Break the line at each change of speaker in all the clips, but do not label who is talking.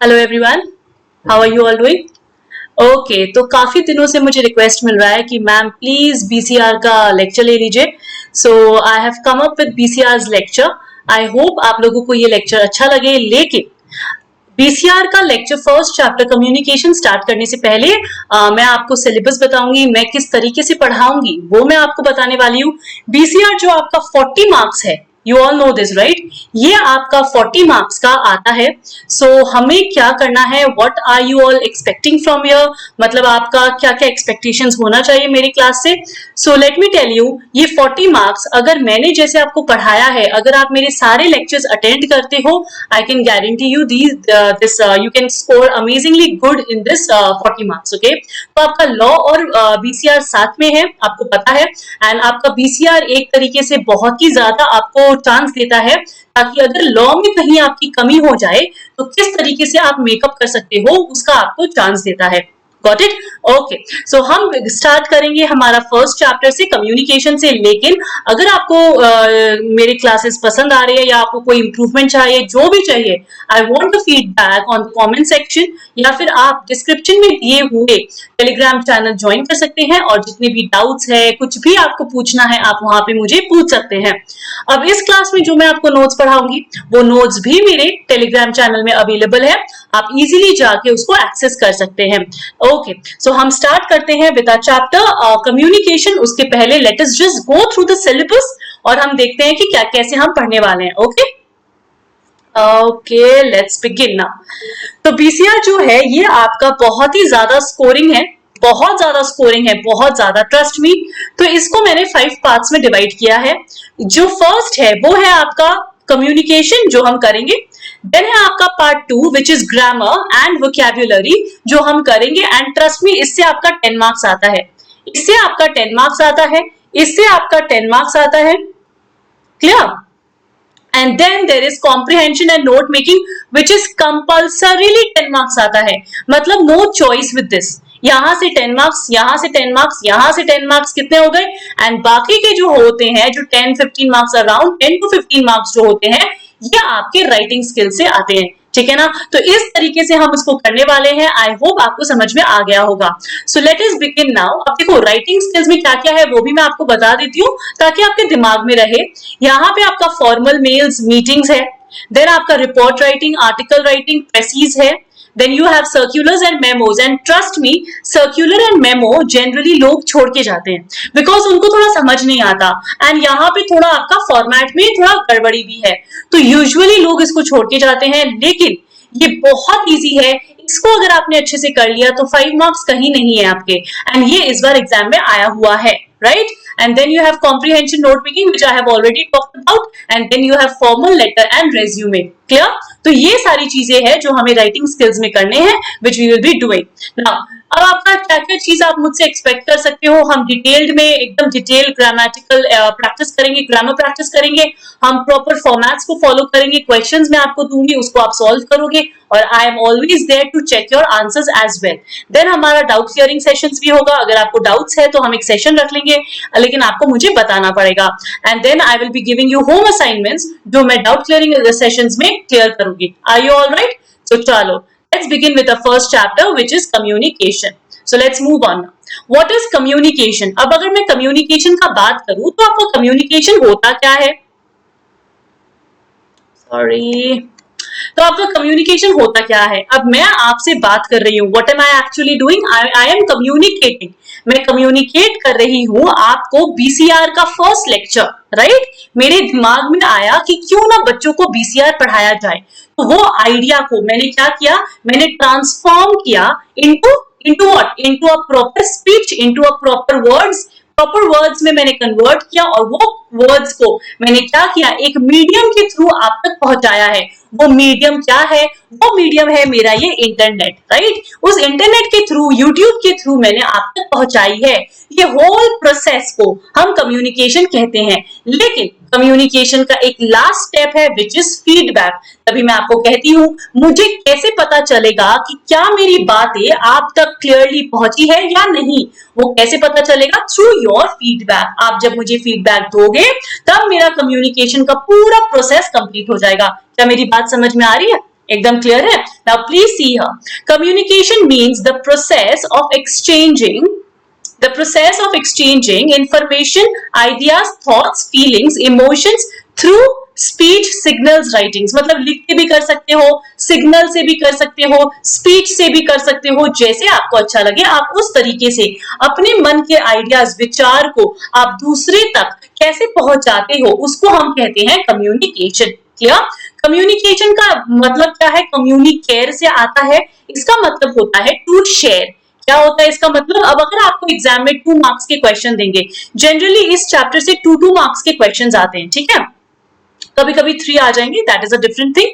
Hello everyone, how are you all doing? Okay, तो काफी दिनों से मुझे रिक्वेस्ट मिल रहा है कि मैम प्लीज बीसीआर का लेक्चर ले लीजिए। So I have come up with BCR lecture. I hope आप लोगों को ये लेक्चर अच्छा लगे। लेकिन बीसीआर का lecture first chapter communication start करने से पहले मैं आपको सिलेबस बताऊंगी, मैं किस तरीके से पढ़ाऊंगी वो मैं आपको बताने वाली हूँ। बीसीआर जो आपका 40 मार्क्स है, you all know this right, ये आपका 40 मार्क्स का आता है। सो हमें क्या करना है, what are you all expecting from your, मतलब आपका क्या क्या एक्सपेक्टेशंस होना चाहिए मेरी क्लास से। So let me tell you, ये 40 मार्क्स अगर मैंने जैसे आपको पढ़ाया है, अगर आप मेरे सारे लेक्चर्स अटेंड करते हो, I can guarantee you this you can score amazingly good in this 40 marks. Okay, तो आपका लॉ और बीसीआर साथ में है, आपको पता है। एंड आपका बीसीआर एक तरीके से बहुत ही ज्यादा आपको चांस देता है, ताकि अगर लॉ में कहीं आपकी कमी हो जाए तो किस तरीके से आप मेकअप कर सकते हो उसका आपको चांस देता है। Got it? ओके, सो हम स्टार्ट करेंगे हमारा फर्स्ट चैप्टर से, कम्युनिकेशन से। लेकिन अगर आपको मेरी क्लासेस पसंद आ रही है या आपको कोई इंप्रूवमेंट चाहिए, जो भी चाहिए, I want to feedback on comment section, या फिर आप डिस्क्रिप्शन में दिए हुए टेलीग्राम चैनल ज्वाइन कर सकते हैं और जितने भी डाउट्स है, कुछ भी आपको पूछना है, आप वहां पे मुझे पूछ सकते हैं। अब इस क्लास में जो मैं आपको नोट्स पढ़ाऊंगी वो नोट्स भी मेरे टेलीग्राम चैनल में अवेलेबल है, आप इजीली जाके उसको एक्सेस कर सकते हैं। ओके, सो हम स्टार्ट करते हैं विद अ चैप्टर कम्युनिकेशन। उसके पहले let us just go through the syllabus और हम देखते हैं कि क्या कैसे हम पढ़ने वाले हैं। Okay okay, let's begin now. तो बीसीआर जो है ये आपका बहुत ही ज्यादा स्कोरिंग है, बहुत ज्यादा स्कोरिंग है, बहुत ज्यादा, ट्रस्ट मी। तो इसको मैंने 5 पार्ट्स में डिवाइड किया है। जो फर्स्ट है वो है आपका कम्युनिकेशन, जो हम करेंगे। देन है आपका part 2 which is grammar and vocabulary, जो हम करेंगे। एंड ट्रस्ट मी, इससे आपका 10 मार्क्स आता है, इससे आपका 10 मार्क्स आता है, इससे आपका 10 मार्क्स आता है। Clear? And then there is comprehension and note making which is compulsorily 10 marks आता है, मतलब नो चॉइस विद दिस। यहां से 10 मार्क्स, यहां से 10 मार्क्स, यहां से 10 मार्क्स, कितने हो गए? एंड बाकी के जो होते हैं, जो 10-15 मार्क्स, अराउंड 10 to 15 मार्क्स जो होते हैं, ये आपके राइटिंग स्किल से आते हैं। ठीक है ना? तो इस तरीके से हम इसको करने वाले हैं। आई होप आपको समझ में आ गया होगा। So let us begin now. अब देखो राइटिंग स्किल्स में क्या क्या है वो भी मैं आपको बता देती हूँ, ताकि आपके दिमाग में रहे। यहाँ पे आपका फॉर्मल मेल्स मीटिंग्स है, देन आपका रिपोर्ट राइटिंग, आर्टिकल राइटिंग, प्रेसीज है। Then you have circulars and memos, and trust me, circular and memo generally लोग छोड़ के जाते हैं, because उनको थोड़ा समझ नहीं आता, and यहाँ पे थोड़ा आपका फॉर्मेट में थोड़ा गड़बड़ी भी है, तो यूजुअली लोग इसको छोड़ के जाते हैं। लेकिन ये बहुत इजी है, इसको अगर आपने अच्छे से कर लिया तो 5 मार्क्स कहीं नहीं है आपके, एंड ये इस बार एग्जाम में आया हुआ है, right? And then you have comprehension note making, which I have already talked about, and then you have formal letter and resume. Clear? तो ये सारी चीजें हैं जो हमें राइटिंग स्किल्स में करने हैं, which we will be doing. Now, अब आपका क्या क्या चीज आप मुझसे एक्सपेक्ट कर सकते हो? हम डिटेल्ड में एकदम डिटेल ग्रामेटिकल प्रैक्टिस करेंगे, ग्रामर प्रैक्टिस करेंगे, हम प्रॉपर फॉर्मेट्स को फॉलो करेंगे, क्वेश्चंस मैं आपको दूंगी उसको आप सॉल्व करोगे, और I am always there to check your answers as well. Then हमारा डाउट क्लियरिंग सेशंस भी होगा, अगर आपको डाउट्स है तो हम एक सेशन रख लेंगे, लेकिन आपको मुझे बताना पड़ेगा। And then I will be giving you home assignments जो मैं डाउट क्लियरिंग सेशंस में क्लियर करूंगी। Are you all right? So चलो, let's begin with the first chapter, which is communication. So let's move on now. What is communication? अब अगर मैं communication का बात करूं तो आपको communication होता क्या है? Sorry. तो आपका कम्युनिकेशन होता क्या है? अब मैं आपसे बात कर रही हूँ, what am I actually doing? I am communicating, मैं कम्युनिकेट कर रही हूँ आपको बीसीआर का फर्स्ट लेक्चर, राइट? मेरे दिमाग में आया कि क्यों ना बच्चों को बीसीआर पढ़ाया जाए, तो वो आइडिया को मैंने क्या किया, मैंने ट्रांसफॉर्म किया into what? Into a proper speech, into a proper words, proper words में मैंने कन्वर्ट किया, और वो वर्ड्स को मैंने क्या किया, एक मीडियम के थ्रू आप तक पहुंचाया है। वो मीडियम क्या है? वो मीडियम है मेरा ये इंटरनेट, राइट? उस इंटरनेट के थ्रू, यूट्यूब के थ्रू मैंने आप तक पहुंचाई है। ये होल प्रोसेस को हम कम्युनिकेशन कहते हैं। लेकिन कम्युनिकेशन का एक लास्ट स्टेप है विच इज फीडबैक। तभी मैं आपको कहती हूँ, मुझे कैसे पता चलेगा कि क्या मेरी बातें आप तक क्लियरली पहुंची है या नहीं? वो कैसे पता चलेगा? Through your feedback. आप जब मुझे फीडबैक दोगे तब मेरा कम्युनिकेशन का पूरा प्रोसेस कंप्लीट हो जाएगा। क्या मेरी बात समझ में आ रही है? एकदम क्लियर है? Now please see here, communication means the process of exchanging information, ideas, thoughts, feelings, emotions through speech, signals, writings. मतलब लिख के भी कर सकते हो, सिग्नल से भी कर सकते हो, स्पीच से भी कर सकते हो, जैसे आपको अच्छा लगे आप उस तरीके से अपने मन के आइडियाज, विचार को आप दूसरे तक कैसे पहुंचाते हो, उसको हम कहते हैं कम्युनिकेशन। क्लियर? कम्युनिकेशन का मतलब क्या है? कम्युनिकेयर से आता है, इसका मतलब होता है टू शेयर। क्या होता है इसका मतलब? अब अगर आपको एग्जाम में 2 मार्क्स के क्वेश्चन देंगे, जनरली इस चैप्टर से 2 मार्क्स के क्वेश्चन आते हैं, ठीक है? कभी कभी 3 आ जाएंगे, that is a different thing.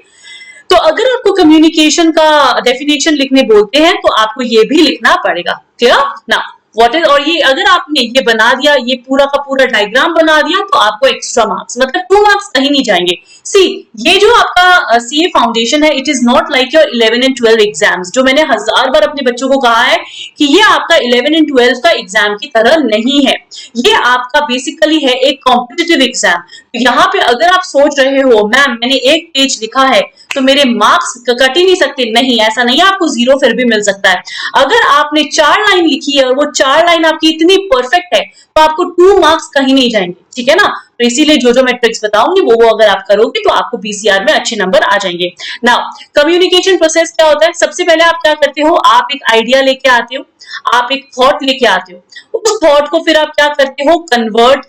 तो अगर आपको कम्युनिकेशन का डेफिनेशन लिखने बोलते हैं तो आपको ये भी लिखना पड़ेगा। क्लियर? ना व्हाट इज, और ये अगर आपने ये बना दिया, ये पूरा का पूरा डायग्राम बना दिया, तो आपको एक्स्ट्रा मार्क्स, मतलब 2 मार्क्स कहीं नहीं जाएंगे। सी, ये जो आपका सीए फाउंडेशन है, it is not like your 11 and 12 exams, जो मैंने 1000 बार अपने बच्चों को कहा है कि ये आपका 11 एंड 12 का एग्जाम की तरह नहीं है। ये आपका बेसिकली है एक कॉम्पिटिटिव एग्जाम। यहाँ पे अगर आप सोच रहे हो मैम मैंने एक पेज लिखा है तो मेरे मार्क्स कट ही नहीं सकते, नहीं, ऐसा नहीं है, आपको 0 फिर भी मिल सकता है। अगर आपने 4 लाइन लिखी है और वो 4 लाइन आपकी इतनी परफेक्ट है तो आपको 2 मार्क्स कहीं नहीं जाएंगे, ठीक है ना? तो इसीलिए जो मैं ट्रिक्स बताऊंगी वो अगर आप करोगे तो आपको पीसीआर में अच्छे नंबर आ जाएंगे। नाउ कम्युनिकेशन प्रोसेस क्या होता है? सबसे पहले आप क्या करते हो, आप एक आइडिया लेके आते हो, आप एक थॉट लेके आते हो, उस थॉट को फिर आप क्या करते हो, कन्वर्ट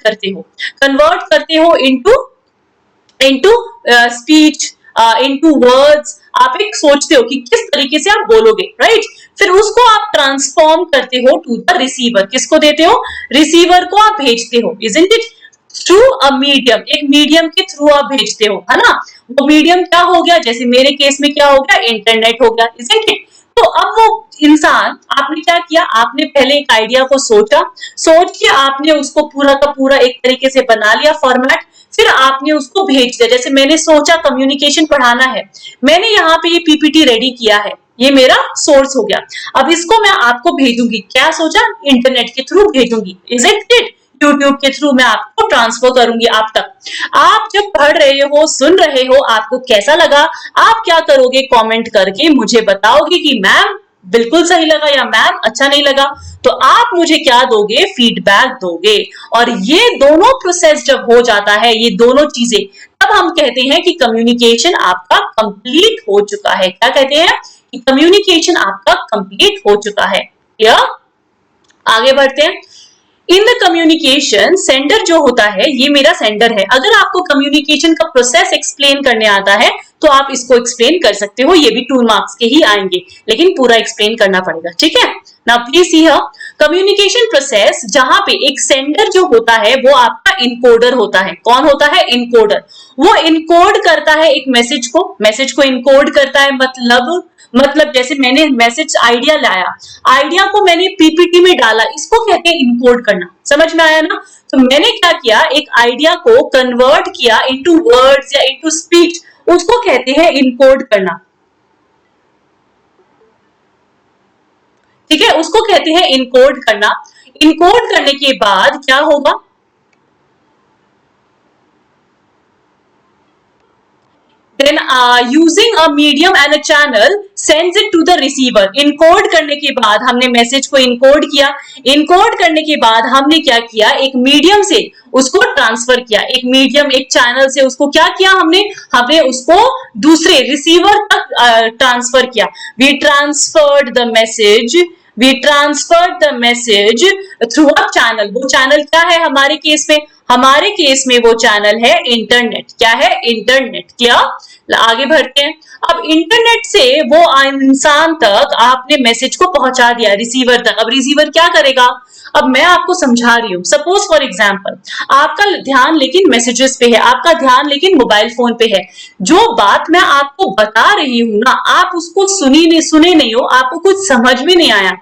करते हो इनटू स्पीच, इनटू वर्ड्स। आप एक सोचते हो कि किस तरीके से आप बोलोगे, राइट? फिर उसको आप ट्रांसफॉर्म करते हो टू द रिसीवर। किसको देते हो? रिसीवर को आप भेजते हो, isn't it? Through a medium, एक मीडियम के थ्रू आप भेजते हो, है ना? वो मीडियम क्या हो गया? जैसे मेरे केस में क्या हो गया, इंटरनेट हो गया, इजंट इट? तो अब वो इंसान, आपने क्या किया, आपने पहले एक आइडिया को सोच के आपने उसको पूरा का पूरा एक तरीके से बना लिया फॉर्मेट, फिर आपने उसको भेज दिया। जैसे मैंने सोचा कम्युनिकेशन पढ़ाना है, मैंने यहाँ पे ये पीपीटी रेडी किया है, ये मेरा सोर्स हो गया। अब इसको मैं आपको भेजूंगी, क्या सोचा, इंटरनेट के थ्रू भेजूंगी, इज इट? यूट्यूब के थ्रू मैं आपको ट्रांसफर करूंगी आप तक। आप जब पढ़ रहे हो, सुन रहे हो, आपको कैसा लगा, आप क्या करोगे, कमेंट करके मुझे बताओगे कि मैम बिल्कुल सही लगा या मैम अच्छा नहीं लगा। तो आप मुझे क्या दोगे, फीडबैक दोगे। और ये दोनों प्रोसेस जब हो जाता है, ये दोनों चीजें, तब हम कहते हैं कि कम्युनिकेशन आपका कंप्लीट हो चुका है। क्या कहते हैं? कि कम्युनिकेशन आपका कंप्लीट हो चुका है। क्लियर? आगे बढ़ते हैं। इन द कम्युनिकेशन, सेंडर जो होता है, ये मेरा सेंडर है। अगर आपको कम्युनिकेशन का प्रोसेस एक्सप्लेन करने आता है तो आप इसको एक्सप्लेन कर सकते हो, ये भी 2 मार्क्स के ही आएंगे, लेकिन पूरा एक्सप्लेन करना पड़ेगा, ठीक है? Now please see here, communication process, जहां पे एक सेंडर जो होता है वो आपका इनकोडर होता है। कौन होता है? इनकोडर। वो इनकोड करता है एक मैसेज को इनकोड करता है। मतलब जैसे मैंने मैसेज आइडिया लाया, आइडिया को मैंने पीपीटी में डाला, इसको कहते हैं इनकोड करना। समझ में आया ना? तो मैंने क्या किया, एक आइडिया को कन्वर्ट किया इनटू वर्ड्स या इनटू स्पीच, उसको कहते हैं इनकोड करना, ठीक है? उसको कहते हैं इनकोड करना। इनकोड करने के बाद क्या होगा, then using a medium and a channel sends it to the receiver। Encode करने के बाद हमने मैसेज को इनकोड किया, इनकोड करने के बाद हमने क्या किया, एक मीडियम से उसको ट्रांसफर किया, एक मीडियम, एक चैनल से उसको क्या किया, हमने उसको दूसरे रिसीवर तक ट्रांसफर किया। We transferred the message through a channel. वो चैनल क्या है हमारे केस में? हमारे केस में वो चैनल है इंटरनेट। क्या है? इंटरनेट। क्लियर? आगे बढ़ते हैं। अब इंटरनेट से वो इंसान तक आपने मैसेज को पहुंचा दिया, रिसीवर तक। अब रिसीवर क्या करेगा? अब मैं आपको समझा रही हूँ। सपोज फॉर एग्जाम्पल, आपका ध्यान लेकिन मैसेजेस पे है, आपका ध्यान लेकिन मोबाइल फोन पे है। जो बात मैं आपको बता रही हूँ ना, आप उसको सुने नहीं हो, आपको कुछ समझ में नहीं आया,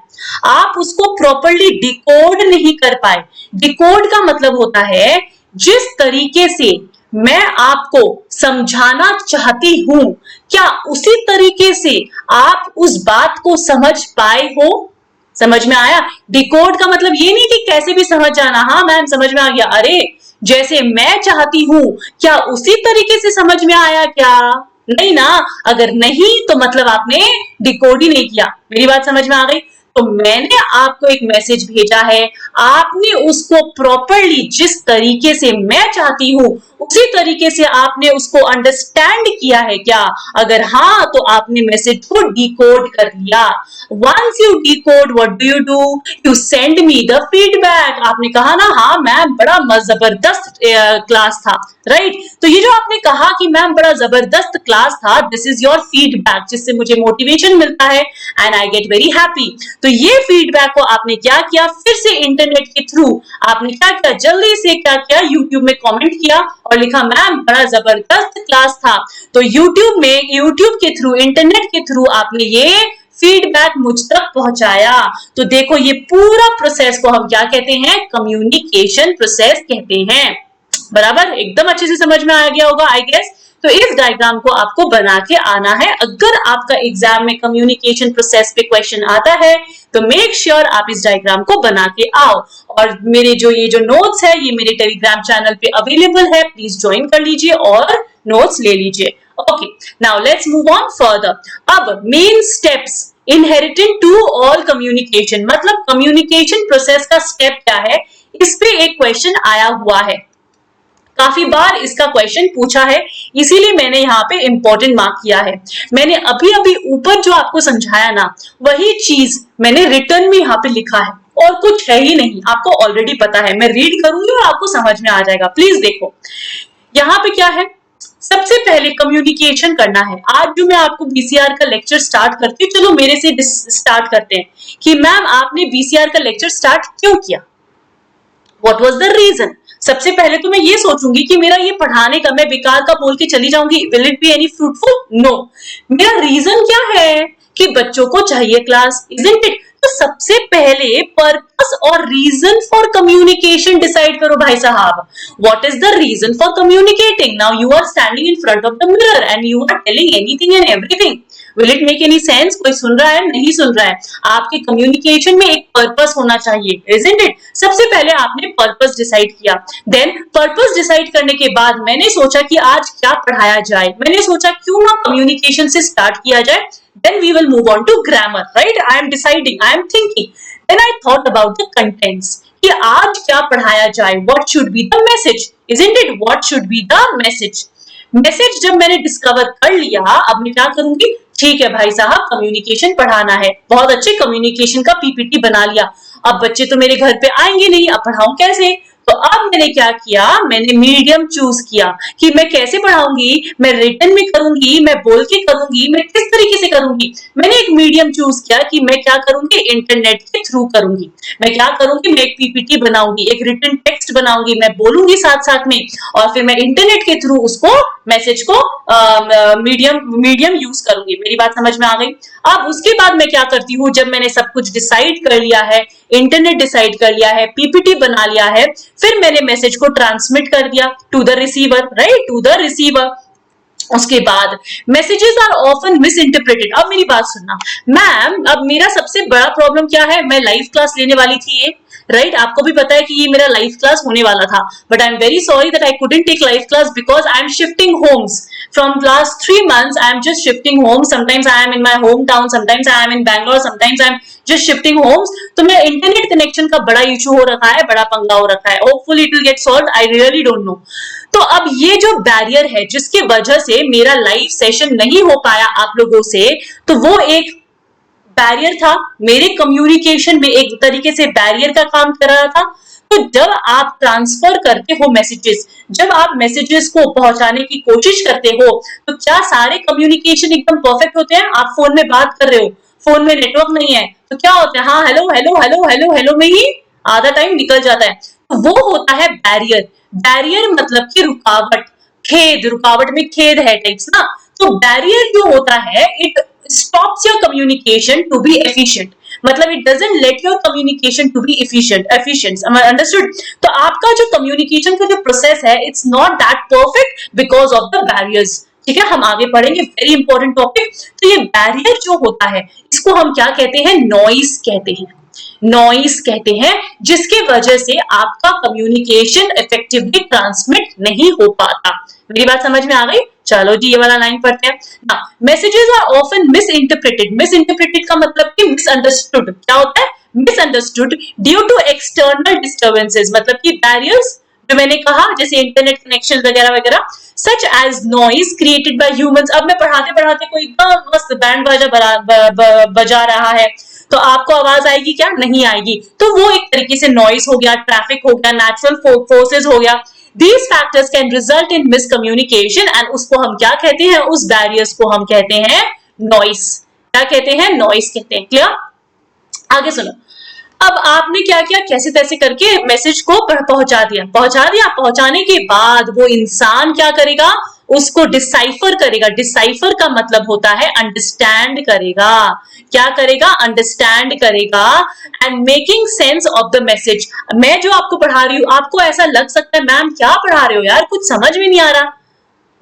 आप उसको प्रॉपर्ली डिकोड नहीं कर पाए। डिकोड का मतलब होता है जिस तरीके से मैं आपको समझाना चाहती हूं, क्या उसी तरीके से आप उस बात को समझ पाए हो? समझ में आया? डिकोड का मतलब ये नहीं कि कैसे भी समझ जाना, हाँ मैम समझ में आ गया, अरे जैसे मैं चाहती हूं क्या उसी तरीके से समझ में आया क्या? नहीं ना, अगर नहीं तो मतलब आपने डिकोड ही नहीं किया। मेरी बात समझ में आ गई? तो मैंने आपको एक मैसेज भेजा है, आपने उसको प्रॉपरली जिस तरीके से मैं चाहती हूं उसी तरीके से आपने उसको अंडरस्टैंड किया है क्या? अगर हाँ तो आपने मैसेज को डिकोड कर लिया। Once you decode what do? You send me the feedback. आपने कहा ना हाँ मैम बड़ा जबरदस्त क्लास था, राइट? तो ये जो आपने कहा कि मैम बड़ा जबरदस्त क्लास था, दिस इज योर फीडबैक, जिससे मुझे मोटिवेशन मिलता है and I get very happy. तो ये फीडबैक को आपने क्या किया, फिर से इंटरनेट के थ्रू आपने क्या किया, जल्दी से क्या किया, यूट्यूब में कमेंट किया और लिखा मैम बड़ा जबरदस्त क्लास था। तो यूट्यूब के थ्रू, इंटरनेट के थ्रू आपने ये फीडबैक मुझ तक पहुंचाया। तो देखो ये पूरा प्रोसेस को हम क्या कहते हैं, कम्युनिकेशन प्रोसेस कहते हैं। बराबर, एकदम अच्छे से समझ में आ गया होगा आई गेस। तो इस डायग्राम को आपको बना के आना है। अगर आपका एग्जाम में कम्युनिकेशन प्रोसेस पे क्वेश्चन आता है तो मेक श्योर आप इस डायग्राम को बना के आओ। और मेरे ये जो नोट्स है ये मेरे टेलीग्राम चैनल पे अवेलेबल है, प्लीज ज्वाइन कर लीजिए और नोट्स ले लीजिए। Okay, now let's move on further. अब main steps inherited to all communication, मतलब कम्युनिकेशन प्रोसेस का स्टेप क्या है, इस पे एक क्वेश्चन आया हुआ है। काफी बार इसका क्वेश्चन पूछा है, इसीलिए मैंने यहाँ पे इंपॉर्टेंट मार्क किया है। मैंने अभी अभी ऊपर जो आपको समझाया ना, वही चीज मैंने रिटर्न में यहाँ पे लिखा है और कुछ है ही नहीं, आपको ऑलरेडी पता है। मैं रीड करूंगी और आपको समझ में आ जाएगा। प्लीज देखो यहाँ पे क्या है। सबसे पहले कम्युनिकेशन करना है। आज जो मैं आपको बीसीआर का लेक्चर स्टार्ट करती हूँ, चलो मेरे से स्टार्ट करते हैं कि मैम आपने बीसीआर का लेक्चर स्टार्ट क्यों किया, व्हाट वाज द रीजन। सबसे पहले तो मैं ये सोचूंगी कि मेरा ये पढ़ाने का, मैं बेकार का बोल के चली जाऊंगी, will it be any fruitful? No. मेरा रीजन क्या है कि बच्चों को चाहिए क्लास, इजंट इट? तो सबसे पहले पर्पस और रीजन फॉर कम्युनिकेशन डिसाइड करो भाई साहब। What is the reason for communicating? Now you are standing in front of the mirror and you are telling anything and everything. Will it make any sense? कोई सुन रहा है, नहीं सुन रहा है? आपके कम्युनिकेशन में एक पर्पस होना चाहिए, इजंट इट? सबसे पहले आपने पर्पस डिसाइड किया। देन पर्पस डिसाइड करने के बाद मैंने सोचा कि आज क्या पढ़ाया जाए। मैंने सोचा क्यों ना कम्युनिकेशन से स्टार्ट किया जाए। Then we will move on to grammar, right? I am deciding, I am thinking. Then I thought about the contents. कि आज क्या पढ़ाया जाए? What should be the message? Isn't it? What should be the message? Message जब मैंने discover कर लिया, अब मैं क्या करूंगी, ठीक है भाई साहब कम्युनिकेशन पढ़ाना है, बहुत अच्छे कम्युनिकेशन का पीपीटी बना लिया। अब बच्चे तो मेरे घर पे आएंगे नहीं, अब पढ़ाऊं कैसे? तो अब मैंने क्या किया, मैंने मीडियम चूज किया कि मैं कैसे पढ़ाऊंगी, मैं रिटन में करूंगी, मैं बोल के करूंगी, मैं किस तरीके से करूंगी। मैंने एक मीडियम चूज किया कि मैं क्या करूंगी, इंटरनेट के थ्रू करूंगी। मैं क्या करूंगी, मैं एक पीपीटी बनाऊंगी, एक रिटन टेक्स्ट बनाऊंगी, मैं बोलूंगी साथ साथ में, और फिर मैं इंटरनेट के थ्रू उसको मैसेज को मीडियम यूज करूंगी। मेरी बात समझ में आ गई? अब उसके बाद मैं क्या करती हूँ, जब मैंने सब कुछ डिसाइड कर लिया है, इंटरनेट डिसाइड कर लिया है, पीपीटी बना लिया है, फिर मैंने मैसेज को ट्रांसमिट कर दिया to the receiver, right, to the receiver. उसके बाद messages are often misinterpreted. अब मेरी बात सुनना मैम, अब मेरा सबसे बड़ा प्रॉब्लम क्या है, मैं लाइव क्लास लेने वाली थी ये, राइट, आपको भी पता है कि ये मेरा लाइव क्लास होने वाला था, but I am very sorry that I couldn't take live class because I am shifting homes from last 3 months। I am just shifting homes, sometimes I am in my home town, sometimes I am in Bangalore, sometimes I am just shifting homes. तो मैं internet connection का बड़ा issue हो रखा है, बड़ा पंगा हो रखा है। Hopefully it will get solved, I really don't know. तो अब ये जो बैरियर है जिसकी वजह से मेरा लाइव सेशन नहीं हो पाया आप लोगों से, तो वो एक बैरियर था मेरे कम्युनिकेशन में, एक तरीके से बैरियर का काम कर रहा था। तो जब आप ट्रांसफर करते हो मैसेजेस, जब आप मैसेजेस को पहुंचाने की कोशिश करते हो, तो क्या सारे कम्युनिकेशन एकदम परफेक्ट होते हैं? आप फोन में बात कर रहे हो, फोन में नेटवर्क नहीं है, तो क्या होता है, हाँ hello hello hello hello hello में ही आधा टाइम निकल जाता है। तो वो होता है बैरियर। बैरियर मतलब कि रुकावट, खेद, रुकावट में खेद है टाइप्स ना। तो बैरियर जो होता है, it stops your communication to be efficient, मतलब it doesn't let your communication to be efficient, understood? तो आपका जो कम्युनिकेशन का जो प्रोसेस है, it's not that perfect because of the barriers. ठीक है, हम आगे पढ़ेंगे, वेरी इंपॉर्टेंट टॉपिक। तो ये बैरियर जो होता है, इसको हम क्या कहते हैं, नॉइस कहते हैं। नॉइस कहते हैं, जिसके वजह से आपका कम्युनिकेशन इफेक्टिवली ट्रांसमिट नहीं हो पाता। मेरी बात समझ में आ गई? चलो जी ये वाला लाइन पढ़ते हैं। Messages are often misinterpreted का मतलब कि मिसअंडरस्टूड। क्या होता है? Misunderstood due to external disturbances, मतलब कि बैरियर्स जो मैंने कहा जैसे इंटरनेट कनेक्शन वगैरह वगैरह, such as noise created by humans. अब मैं पढ़ाते पढ़ाते कोई एकदम मस्त बैंड बाजा बजा रहा है तो आपको आवाज आएगी क्या? नहीं आएगी। तो वो एक तरीके से नॉइज हो गया, ट्रैफिक हो गया, नेचुरल फोर्सेस हो गया। These factors can result in miscommunication and उसको हम क्या कहते हैं? उस बैरियर्स को हम कहते हैं नॉइस। क्या कहते हैं? नॉइस कहते हैं। क्लियर? आगे सुनो। अब आपने क्या किया? कैसे तैसे करके मैसेज को पहुंचा दिया। पहुंचाने के बाद वो इंसान क्या करेगा? उसको डिसाइफर करेगा। डिसाइफर का मतलब होता है अंडरस्टैंड करेगा। क्या करेगा? अंडरस्टैंड करेगा and making sense of the message. मैं जो आपको पढ़ा रही हूं, आपको ऐसा लग सकता है मैम क्या पढ़ा रहे हो यार, कुछ समझ में नहीं आ रहा,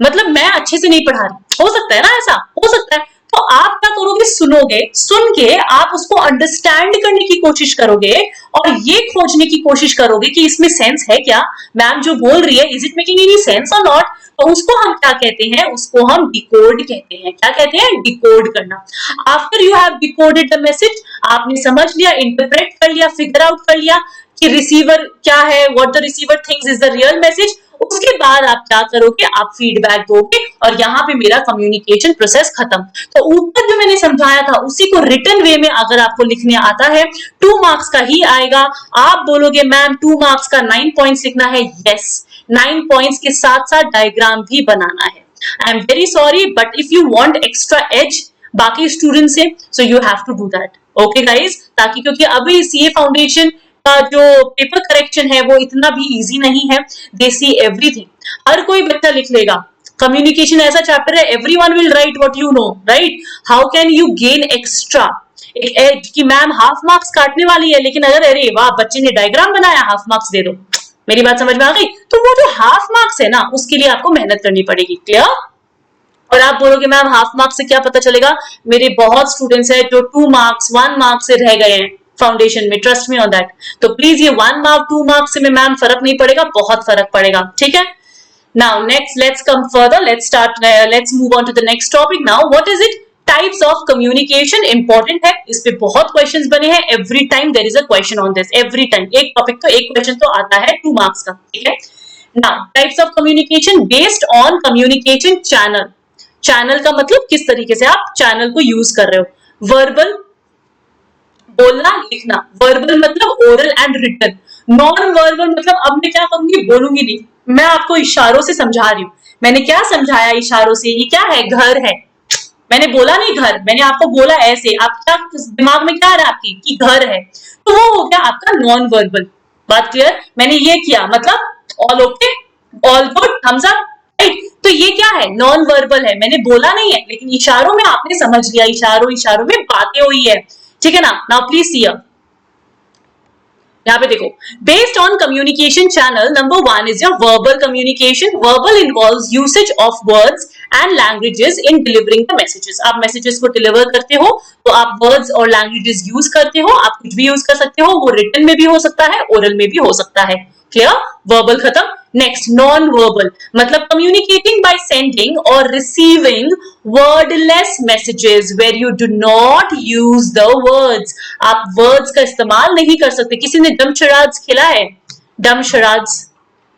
मतलब मैं अच्छे से नहीं पढ़ा रही। हो सकता है ना, ऐसा हो सकता है। तो आप क्या करोगे? सुनोगे, सुन के आप उसको अंडरस्टैंड करने की कोशिश करोगे और ये खोजने की कोशिश करोगे कि इसमें सेंस है क्या, मैम जो बोल रही है is it making any sense और नॉट। तो उसको हम क्या कहते हैं? उसको हम डिकोड कहते हैं। क्या कहते हैं? डिकोड करना। After you have decoded the message, आपने समझ लिया, इंटरप्रेट कर लिया, फिगर आउट कर लिया कि रिसीवर क्या है, what the receiver thinks is the real message, उसके बाद आप क्या करोगे? आप फीडबैक दोगे और यहाँ पे मेरा कम्युनिकेशन प्रोसेस खत्म। तो ऊपर जो मैंने समझाया था उसी को रिटन वे में अगर आपको लिखने आता है 2 मार्क्स का ही आएगा। आप बोलोगे मैम 2 मार्क्स का 9 पॉइंट्स लिखना है। यस, 9 पॉइंट्स के साथ साथ डायग्राम भी बनाना है। I am very sorry but if you want extra as बाकी स्टूडेंट से, so you have to do that. Okay guys, ताकि क्योंकि अभी सीए फाउंडेशन का जो पेपर करेक्शन है वो इतना भी इजी नहीं है। दे सी एवरीथिंग, हर कोई बच्चा लिख लेगा। कम्युनिकेशन ऐसा चैप्टर है, everyone will write what you know, right? How can you gain extra एक एज कि मैम हाफ मार्क्स काटने वाली है, लेकिन अगर अरे वाह बच्चे ने डायग्राम बनाया, हाफ मार्क्स दे दो। मेरी बात समझ में आ गई? तो वो जो हाफ मार्क्स है ना, उसके लिए आपको मेहनत करनी पड़ेगी। क्लियर? और आप बोलोगे मैम हाफ मार्क्स से क्या पता चलेगा? मेरे बहुत स्टूडेंट्स हैं जो 2 मार्क्स 1 मार्क्स से रह गए हैं फाउंडेशन में, ट्रस्ट मी ऑन दैट। तो प्लीज ये 1 मार्क 2 मार्क्स से में मैम फर्क नहीं पड़ेगा, बहुत फर्क पड़ेगा। ठीक है? Now next let's come further, let's move on to the next topic. Now what is it? Types of communication. Important है, इस पे बहुत क्वेश्चंस बने हैं। Every time there is a question on this, every time एक topic तो एक question तो आता है 2 मार्क्स का। ठीक है? Now types of communication based on communication channel. Channel का मतलब किस तरीके से आप चैनल को यूज कर रहे हो। वर्बल, बोलना लिखना। वर्बल मतलब oral and written. Non verbal मतलब अब मैं क्या करूंगी? बोलूंगी नहीं, मैं आपको इशारों से समझा रही हूँ। मैंने क्या समझाया इशारों से? ये क्या है? घर है। मैंने बोला नहीं घर, मैंने आपको बोला ऐसे। आप क्या दिमाग में क्या आ रहा है आपकी कि घर है? तो वो हो गया आपका नॉन वर्बल। बात क्लियर? मैंने ये किया मतलब all okay, all good, thumbs up, right? तो ये क्या है? नॉन वर्बल है। मैंने बोला नहीं है लेकिन इशारों में आपने समझ लिया, इशारों में बातें हुई है। ठीक है ना? नाउ प्लीज सी यहाँ पे देखो, based on communication channel number 1 is your verbal communication. Verbal involves usage of words and languages in delivering the messages. आप मैसेजेस को डिलीवर करते हो तो आप वर्ड्स और लैंग्वेजेस यूज करते हो। आप कुछ भी यूज कर सकते हो, वो रिटन में भी हो सकता है, ओरल में भी हो सकता है। क्लियर? वर्बल खत्म। नेक्स्ट नॉन वर्बल मतलब कम्युनिकेटिंग बाय सेंडिंग और receiving wordless messages where you do not use the words. आप वर्ड्स का इस्तेमाल नहीं कर सकते। किसी ने डम शराड्स खेला है? डम शराड्स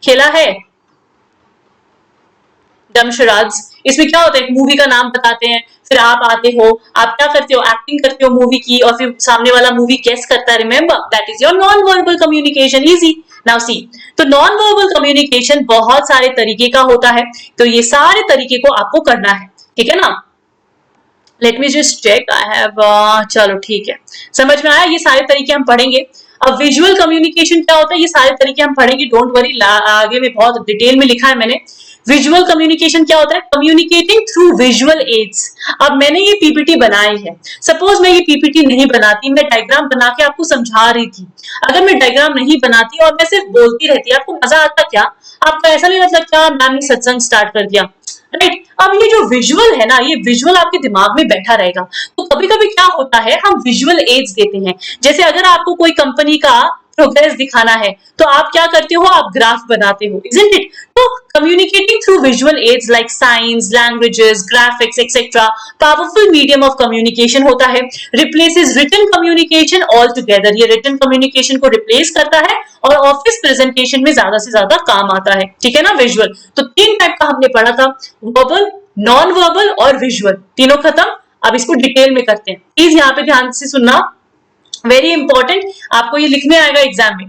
खेला है? डम शराड्स, इसमें क्या होता है? एक मूवी का नाम बताते हैं, फिर आप आते हो, आप क्या करते हो? एक्टिंग करते हो मूवी की और फिर सामने वाला मूवी गेस करता है। Remember that is your non verbal communication. Easy. Now see, तो नॉन वर्बल कम्युनिकेशन बहुत सारे तरीके का होता है, तो ये सारे तरीके को आपको करना है। ठीक है ना? Let me just check, I have, चलो ठीक है, समझ में आया? ये सारे तरीके हम पढ़ेंगे। अब विजुअल कम्युनिकेशन क्या होता है, ये सारे तरीके हम पढ़ेंगे, डोंट वरी, आगे में बहुत डिटेल में लिखा है मैंने। विजुअल कम्युनिकेशन क्या होता है? Communicating through visual ads. अब मैंने ये पीपीटी बनाई है, सपोज मैं ये पीपीटी नहीं बनाती, मैं डायग्राम बना के आपको समझा रही थी। अगर मैं डायग्राम नहीं बनाती और मैं सिर्फ बोलती रहती, आपको मजा आता क्या? आपको ऐसा नहीं लगता क्या मैम ने सत्संग स्टार्ट कर दिया, राइट? अब ये जो विजुअल है ना, ये विजुअल आपके दिमाग में बैठा रहेगा। तो कभी कभी क्या होता है, हम विजुअल एड्स देते हैं। जैसे अगर आपको कोई कंपनी का प्रोग्रेस दिखाना है तो आप क्या करते हो, आप ग्राफ बनाते हो, इजंट इट? तो communicating through visual aids like science, languages, graphics etcetera powerful medium of communication होता है। Replaces written communication altogether, ये रिटन कम्युनिकेशन को रिप्लेस करता है और ऑफिस प्रेजेंटेशन में ज्यादा से ज्यादा काम आता है, ठीक है ना। विजुअल तो 3 टाइप का हमने पढ़ा था, वर्बल, नॉन वर्बल और विजुअल, तीनों खत्म। अब इसको डिटेल में करते हैं, प्लीज यहाँ पे ध्यान से सुनना, वेरी इंपॉर्टेंट, आपको ये लिखने आएगा एग्जाम में।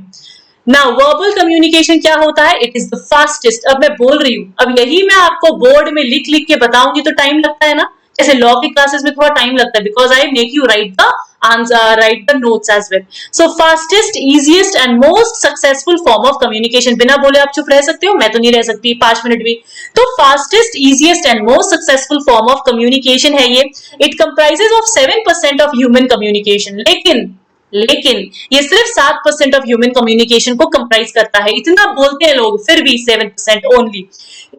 नाउ वर्बल कम्युनिकेशन क्या होता है, इट इज द फास्टेस्ट। अब मैं बोल रही हूँ, अब यही मैं आपको बोर्ड में लिख लिख के बताऊंगी तो टाइम लगता है ना, जैसे लॉ की क्लासेस में थोड़ा टाइम लगता है, because I make you write the answer, write the notes as well. So fastest, easiest and most successful form of communication, बिना बोले आप चुप रह सकते हो, मैं तो नहीं रह सकती 5 मिनट भी। तो fastest, easiest and most successful form of communication है ये। It comprises of 7% of human communication, लेकिन ये सिर्फ 7% ऑफ ह्यूमन कम्युनिकेशन को कंप्राइज करता है। इतना बोलते हैं लोग, फिर भी 7% ओनली।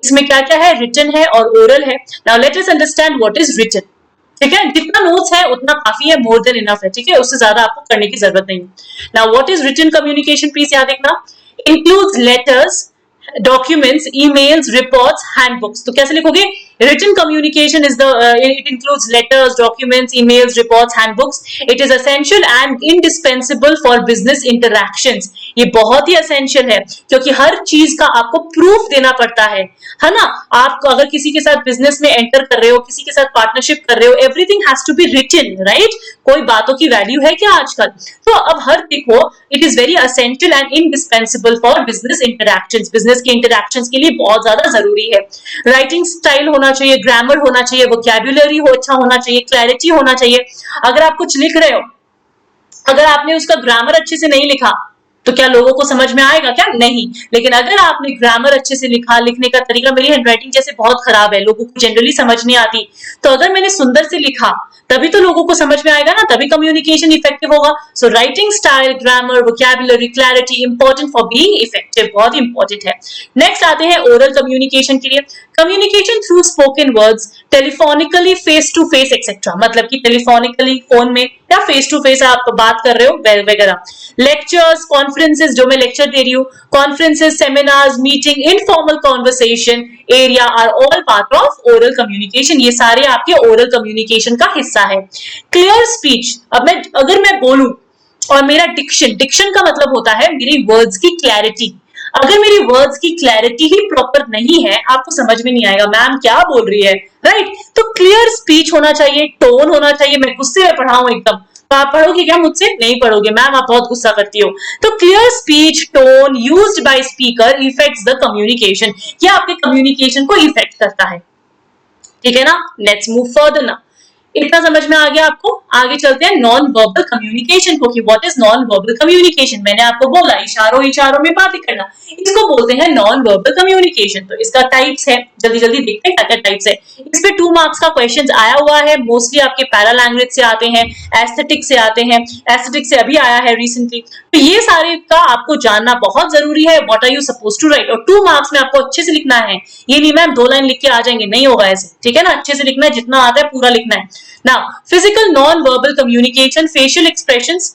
इसमें क्या क्या है, रिटन है और ओरल है। Now let us understand what is written, ठीक है। जितना नोट्स है उतना काफी है, मोर देन इनफ है, ठीक है, उससे ज्यादा आपको करने की जरूरत नहीं। Now what is written communication, please याद रखना, includes letters, documents, emails, reports, handbooks। तो कैसे लिखोगे, written communication is it includes letters, documents, emails, reports, handbooks. It is essential and indispensable for business interactions। ये बहुत ही essential है क्योंकि हर चीज का आपको proof देना पड़ता है ना। आप अगर किसी के साथ बिजनेस में एंटर कर रहे हो, किसी के साथ पार्टनरशिप कर रहे हो, everything has to be written, right? कोई बातों की वैल्यू है क्या आजकल? तो अब हर देखो, it is very essential and indispensable for business interactions। Business के इंटरैक्शंस के लिए बहुत ज्यादा जरूरी है। राइटिंग स्टाइल होना चाहिए, ग्रामर होना चाहिए, वोकैब्युलरी हो अच्छा होना चाहिए, क्लैरिटी होना चाहिए। अगर आप कुछ लिख रहे हो, अगर आपने उसका ग्रामर अच्छे से नहीं लिखा तो क्या लोगों को समझ में आएगा क्या? नहीं। लेकिन अगर आपने ग्रामर अच्छे से लिखा, लिखने का तरीका, मेरी हैंडराइटिंग जैसे बहुत खराब है, लोगों को जनरली समझ नहीं आती, तो अगर मैंने सुंदर से लिखा तभी तो लोगों को समझ में आएगा ना, तभी कम्युनिकेशन इफेक्टिव होगा। So writing style, grammar, vocabulary, clarity important for being effective, बहुत इंपॉर्टेंट है। नेक्स्ट आते हैं ओरल कम्युनिकेशन के लिए। Communication through spoken words, telephonically, face to face etcetera, मतलब कि टेलीफोनिकली फोन में या फेस टू फेस आप बात कर रहे हो वगैरह। लेक्चर्स, कॉन्फ्रेंसेस, जो मैं लेक्चर दे रही हूँ, conferences, seminars, meeting, informal conversation area are all part of oral communication. ये सारे आपके ओरल कम्युनिकेशन का हिस्सा है। क्लियर स्पीच, अब अगर मैं बोलूं और मेरा डिक्शन का मतलब होता है मेरी वर्ड्स की क्लैरिटी, अगर मेरी वर्ड्स की क्लैरिटी ही प्रॉपर नहीं है, आपको समझ में नहीं आएगा मैम क्या बोल रही है, राइट? तो क्लियर स्पीच होना चाहिए, टोन होना चाहिए। मैं गुस्से में पढ़ा हूं एकदम, तो आप पढ़ोगे क्या मुझसे? नहीं पढ़ोगे, मैम आप बहुत गुस्सा करती हो। तो clear speech, tone used by speaker effects the communication, ये आपके कम्युनिकेशन को इफेक्ट करता है, ठीक है ना। लेट्स मूव फर्दर ना। इतना समझ में आ गया आपको? आगे चलते हैं नॉन वर्बल कम्युनिकेशन को कि what is non verbal communication. मैंने आपको बोला इशारों में बातें करना, इसको बोलते हैं नॉन वर्बल कम्युनिकेशन। तो इसका टाइप्स है, जल्दी जल्दी देखते हैं क्या क्या टाइप्स है। इस पे 2 मार्क्स का क्वेश्चन आया हुआ है, मोस्टली आपके पैरा लैंग्वेज से आते हैं, एस्थेटिक से आते हैं, एस्थेटिक से अभी आया है रिसेंटली। तो ये सारे का आपको जानना बहुत जरूरी है। What are you suppose to write, और 2 मार्क्स में आपको अच्छे से लिखना है। ये नहीं मैम 2 लाइन लिख के आ जाएंगे, नहीं होगा ऐसे, ठीक है ना। अच्छे से लिखना है, जितना आता है पूरा लिखना है। Now, physical non-verbal communication, facial expressions,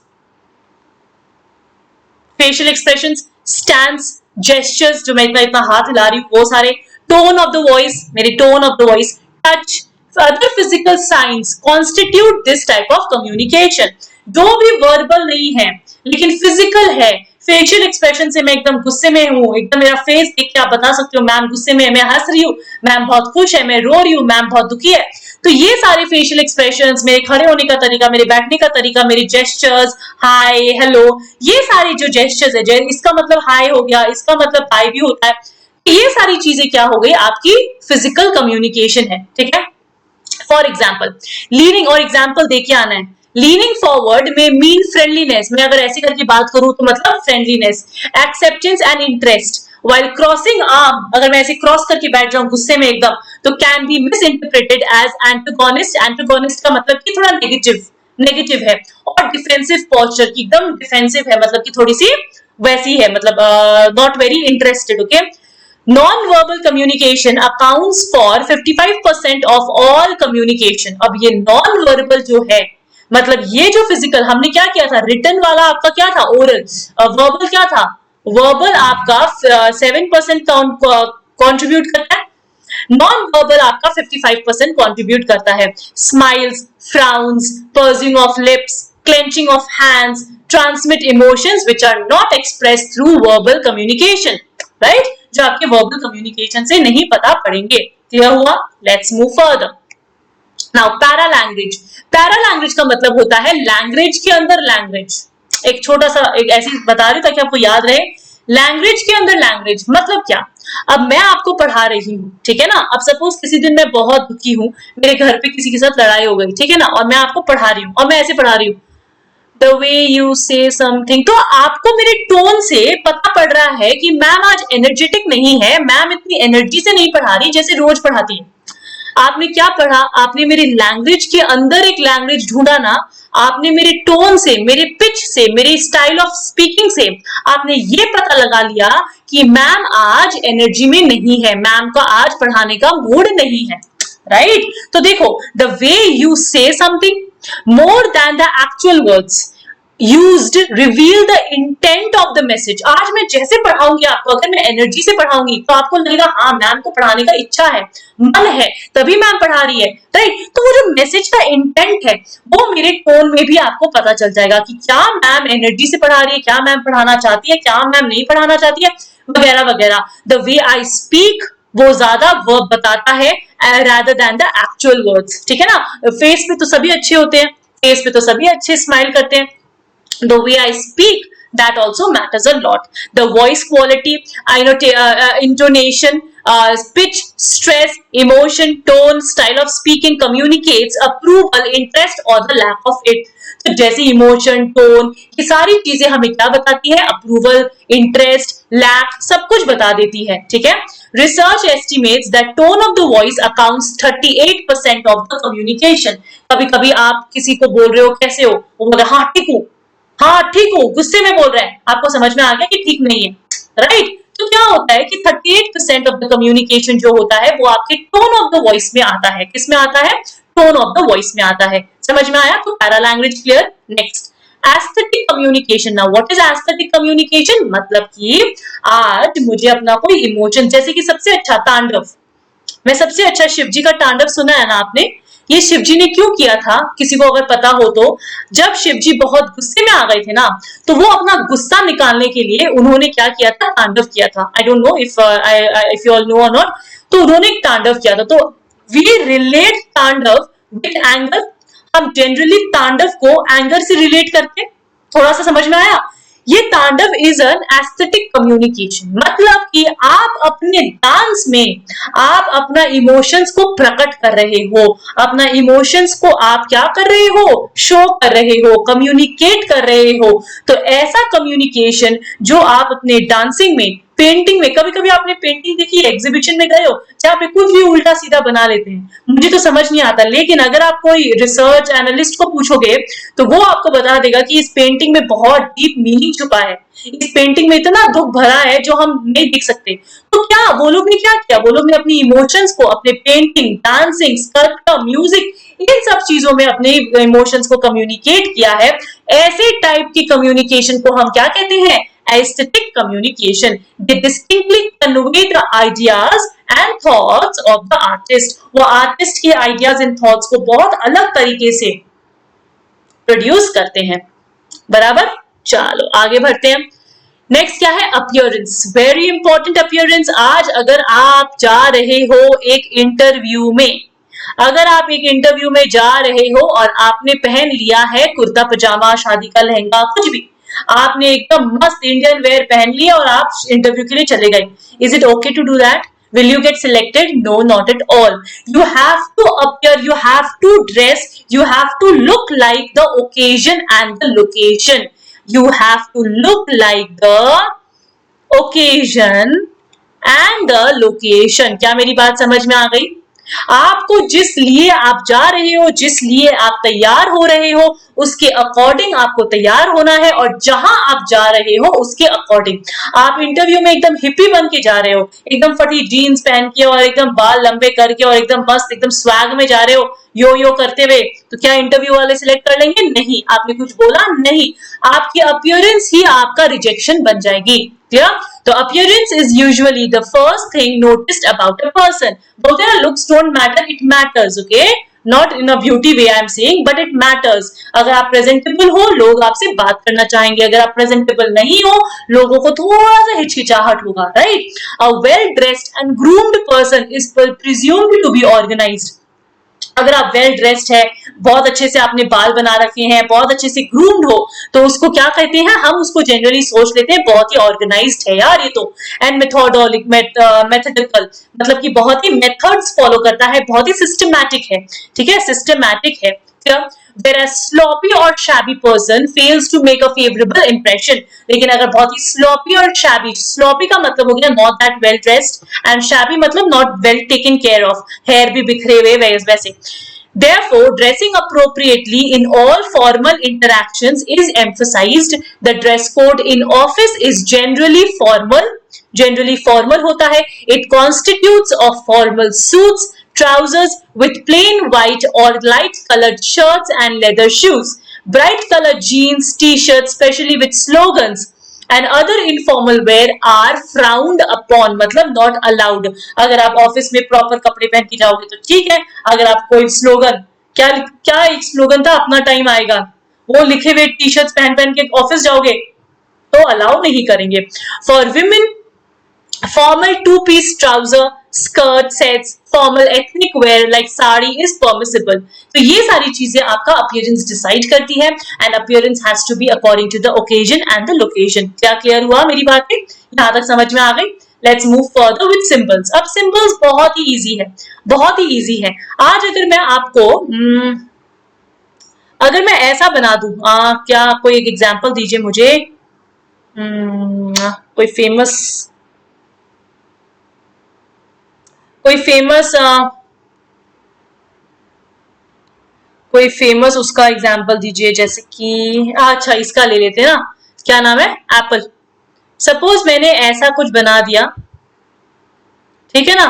stance, gestures, जो मैं इतना हाथ हिला रही हूँ वो सारे, tone of the voice, मेरी tone of the voice, touch, other physical signs constitute this type of communication। जो भी verbal नहीं है लेकिन physical है, फेशियल एक्सप्रेशन से मैं एकदम गुस्से में हूँ, एकदम मेरा फेस देख के आप बता सकते हो मैम गुस्से में, मैं हंस रही हूँ, मैम बहुत खुश है, मैं रो रही हूँ, मैम बहुत दुखी है। तो ये सारे फेशियल एक्सप्रेशंस, मेरे खड़े होने का तरीका, मेरे बैठने का तरीका, मेरे जेस्चर्स, हाय, हेलो, ये सारे जो जेस्चर्स है, इसका मतलब हाय हो गया, इसका मतलब बाय भी होता है, ये सारी चीजें क्या हो गई, आपकी फिजिकल कम्युनिकेशन है, ठीक है। फॉर एग्जाम्पल लीनिंग, और एग्जाम्पल देके आना है। लीनिंग फॉरवर्ड में मीन फ्रेंडलीनेस, मैं अगर ऐसे करके बात करूं तो मतलब friendliness, acceptance and interest. While crossing arm, अगर मैं ऐसे क्रॉस करके बैठ जाऊं गुस्से में एकदम, तो can be misinterpreted as antagonist. Antagonist का मतलब कि थोड़ा नेगेटिव है। और डिफेंसिव पोस्चर, की एकदम डिफेंसिव है, मतलब कि थोड़ी सी वैसी है, मतलब not very interested, okay. Non-verbal communication accounts for 55% of all communication। अब ये non-verbal जो है, मतलब ये जो फिजिकल हमने क्या किया था, रिटन वाला आपका क्या था, ओरल, वर्बल क्या था, वर्बल आपका 7% कॉन्ट्रीब्यूट करता है, नॉन वर्बल आपका 55% कॉन्ट्रीब्यूट करता है। Smiles, frowns, pursing of lips, clenching of hands transmit emotions which are not expressed through verbal communication, right, जो आपके वर्बल कम्युनिकेशन से नहीं पता पड़ेंगे। क्लियर हुआ? Let's move further. Now para language. Para language का मतलब होता है लैंग्वेज के अंदर लैंग्वेज। एक छोटा सा एक ऐसी बता रही हूं ताकि आपको याद रहे, लैंग्वेज के अंदर लैंग्वेज मतलब क्या। अब मैं आपको पढ़ा रही हूँ, ठीक है ना, अब सपोज किसी दिन मैं बहुत दुखी हूँ, मेरे घर पे किसी के साथ लड़ाई हो गई, ठीक है ना, और मैं आपको पढ़ा रही हूँ और मैं ऐसे पढ़ा रही हूँ, द वे यू से समथिंग, तो आपको मेरे टोन से पता पड़ रहा है कि मैम आज एनर्जेटिक नहीं है, मैम इतनी एनर्जी से नहीं पढ़ा रही जैसे रोज पढ़ाती है। आपने क्या पढ़ा, आपने मेरी लैंग्वेज के अंदर एक लैंग्वेज ढूंढा ना, आपने मेरे टोन से, मेरे पिच से, मेरे स्टाइल ऑफ स्पीकिंग से आपने ये पता लगा लिया कि मैम आज एनर्जी में नहीं है, मैम का आज पढ़ाने का मूड नहीं है, राइट। तो देखो, द वे यू से something more than the actual words used reveal the intent of the message। आज मैं जैसे पढ़ाऊंगी आपको, अगर मैं एनर्जी से पढ़ाऊंगी तो आपको लगेगा हाँ मैम को पढ़ाने का इच्छा है, मन है, तभी मैम पढ़ा रही है, राइट। तो वो जो मैसेज का इंटेंट है वो मेरे टोन में भी आपको पता चल जाएगा कि क्या मैम एनर्जी से पढ़ा रही है, क्या मैम पढ़ाना चाहती है, क्या मैम नहीं पढ़ाना चाहती है, वगैरह वगैरह। द वे आई स्पीक वो ज्यादा वर्ब बताता है rather than the actual words, ठीक है ना। फेस पे तो सभी अच्छे होते हैं, फेस पे तो सभी अच्छे स्माइल करते हैं, the way I speak that also matters a lot। The voice quality, intonation, pitch, stress, emotion, tone, style of speaking communicates approval, interest or the lack of it। तो जैसे इमोशन, टोन, ये सारी चीजें हमें क्या बताती है, अप्रूवल, इंटरेस्ट, लैक, सब कुछ बता देती है, ठीक है। Research estimates that tone of the voice accounts 38% of the communication. कभी कभी आप किसी को बोल रहे हो कैसे हो, वो बोलता है हाँ ठीक हूँ, हाँ ठीक हूँ, गुस्से में बोल रहा है, आपको समझ में आ गया कि ठीक नहीं है, राइट। तो क्या होता है कि 38% ऑफ द कम्युनिकेशन जो होता है वो आपके टोन ऑफ द वॉइस में आता है। किस में आता है? टोन ऑफ द वॉइस में आता है। समझ में आया? तो para language clear. Next, aesthetic communication. Now what is aesthetic communication? मतलब कि आज मुझे अपना कोई इमोशन, जैसे कि सबसे अच्छा तांडव, मैं सबसे अच्छा शिव जी का तांडव सुना है ना आपने, ये शिव जी ने क्यों किया था, किसी को अगर पता हो तो, जब शिव जी बहुत गुस्से में आ गए थे ना, तो वो अपना गुस्सा निकालने के लिए उन्होंने क्या किया था, तांडव किया था। I don't know if you all know और नॉट। तो उन्होंने एक तांडव किया था। तो वी रिलेट तांडव विद एंगर। हम जनरली तांडव को एंगर से रिलेट करते हैं। थोड़ा सा समझ में आया? ये तांडव इज एन एस्थेटिक कम्युनिकेशन, मतलब कि आप अपने डांस में आप अपना इमोशंस को प्रकट कर रहे हो, अपना इमोशंस को आप क्या कर रहे हो, शो कर रहे हो, कम्युनिकेट कर रहे हो। तो ऐसा कम्युनिकेशन जो आप अपने डांसिंग में, पेंटिंग में, कभी कभी आपने पेंटिंग देखी, एग्जीबिशन में गए हो, जहाँ पे कुछ भी उल्टा सीधा बना लेते हैं, मुझे तो समझ नहीं आता, लेकिन अगर आप कोई रिसर्च एनालिस्ट को पूछोगे तो वो आपको बता देगा कि इस पेंटिंग में बहुत डीप मीनिंग छुपा है, इस पेंटिंग में इतना दुख भरा है जो हम नहीं दिख सकते। तो क्या वो लोग ने क्या किया, वो लोग ने अपनी इमोशंस को अपने पेंटिंग, डांसिंग, स्कल्पचर, म्यूजिक, इन सब चीजों में अपने इमोशंस को कम्युनिकेट किया है। ऐसे टाइप की कम्युनिकेशन को हम क्या कहते हैं, aesthetic communication। They distinctly convey the ideas and thoughts of the artist। वो आर्टिस्ट के ideas and thoughts को बहुत अलग तरीके से प्रोड्यूस करते हैं। बराबर? चलो आगे बढ़ते हैं। नेक्स्ट क्या है, अपीयरेंस। Very important appearance. आज अगर आप जा रहे हो एक इंटरव्यू में, अगर आप एक इंटरव्यू में जा रहे हो और आपने पहन लिया है कुर्ता पजामा, शादी का लहंगा, कुछ भी, आपने एकदम मस्त इंडियन वेयर पहन लिया और आप इंटरव्यू के लिए चले गए, is it okay to do that? Will you get selected? No, not at all. You have to appear, you have to dress, you have to look like the occasion and the location. You have to look like the occasion and the location. क्या मेरी बात समझ में आ गई? आपको जिस लिए आप जा रहे हो, जिस लिए आप तैयार हो रहे हो, उसके अकॉर्डिंग आपको तैयार होना है, और जहां आप जा रहे हो उसके अकॉर्डिंग। आप इंटरव्यू में एकदम हिप्पी बन के जा रहे हो, एकदम फटी जीन्स पहन के और एकदम बाल लंबे करके और एकदम मस्त एकदम स्वैग में जा रहे हो यो करते हुए, तो क्या इंटरव्यू वाले सिलेक्ट कर लेंगे? नहीं। आपने कुछ बोला नहीं, आपकी अपीयरेंस ही आपका रिजेक्शन बन जाएगी। क्लियर? तो appearance is usually the first thing noticed about a person. बोलते हैं ना, looks don't matter, it matters. Okay, not in a beauty way I am saying, but it matters. अगर आप प्रेजेंटेबल हो, लोग आपसे बात करना चाहेंगे। अगर आप प्रेजेंटेबल नहीं हो, लोगों को थोड़ा सा हिचकिचाहट होगा, right? A well dressed and groomed person is presumed to be organised. अगर आप वेल ड्रेस्ड है, बहुत अच्छे से आपने बाल बना रखे हैं, बहुत अच्छे से ग्रूम्ड हो, तो उसको क्या कहते हैं? हम उसको जनरली सोच लेते हैं बहुत ही ऑर्गेनाइज्ड है यार ये तो। एंड मेथोडोलिक मेथोडिकल, मतलब कि बहुत ही मेथड्स फॉलो करता है, बहुत ही सिस्टमैटिक है। ठीक है, सिस्टमैटिक है। Whereas sloppy or shabby person fails to make a favorable impression. लेकिन अगर बहुत ही sloppy और shabby, sloppy का मतलब हो गया not that well dressed, and shabby मतलब not well taken care of, hair भी बिखरे हुए वैसे। Therefore, dressing appropriately in all formal interactions is emphasized. The dress code in office is generally formal होता है। It constitutes of formal suits, trousers with plain white or light colored shirts and leather shoes, bright colored jeans, t-shirts, especially with slogans, and other informal wear are frowned upon, मतलब not allowed। अगर आप office में proper कपड़े पहन के जाओगे तो ठीक है, अगर आप कोई स्लोगन, क्या क्या एक स्लोगन था, अपना टाइम आएगा, वो लिखे हुए टी शर्ट्स पहन के ऑफिस जाओगे तो अलाउ नहीं करेंगे। For women, formal two-piece trouser, skirt sets, formal ethnic wear like sari is permissible। तो ये सारी चीजें आपका appearance decide करती है, and appearance has to be according to the occasion and the location। क्या क्लियर हुआ मेरी बातें? यहाँ तक समझ में आ गई? Let's move further with symbols। अब symbols बहुत ही easy है, बहुत ही easy है। आज अगर मैं आपको अगर मैं ऐसा बना दूं, क्या कोई एक एग्जाम्पल दीजिए मुझे, कोई फेमस उसका एग्जाम्पल दीजिए, जैसे कि अच्छा इसका ले लेते हैं ना, क्या नाम है? एप्पल। सपोज मैंने ऐसा कुछ बना दिया, ठीक है ना,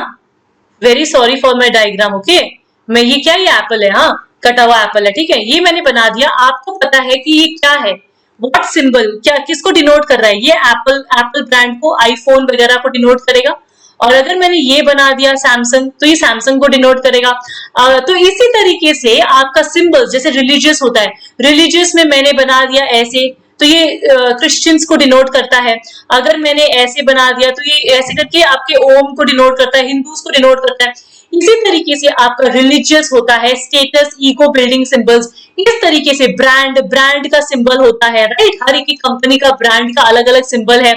very sorry for my diagram. Okay, मैं ये क्या, ये एप्पल है, हाँ कटा हुआ एप्पल है, ठीक है, ये मैंने बना दिया। आपको पता है कि ये क्या है, व्हाट सिंबल, क्या किसको डिनोट कर रहा है? ये एप्पल ब्रांड को, आईफोन वगैरह को डिनोट करेगा। और अगर मैंने ये बना दिया सैमसंग, तो ये सैमसंग को डिनोट करेगा। तो इसी तरीके से आपका सिंबल, जैसे रिलीजियस होता है, रिलीजियस में मैंने बना दिया ऐसे, तो ये क्रिश्चियंस को डिनोट करता है। अगर मैंने ऐसे बना दिया तो ये ऐसे करके आपके ओम को डिनोट करता है, हिंदूज को डिनोट करता है। इसी तरीके से आपका रिलीजियस होता है, स्टेटस, ईगो बिल्डिंग सिंबल्स। इस तरीके से ब्रांड का सिंबल होता है, राइट? हर एक कंपनी का ब्रांड का अलग अलग सिंबल है।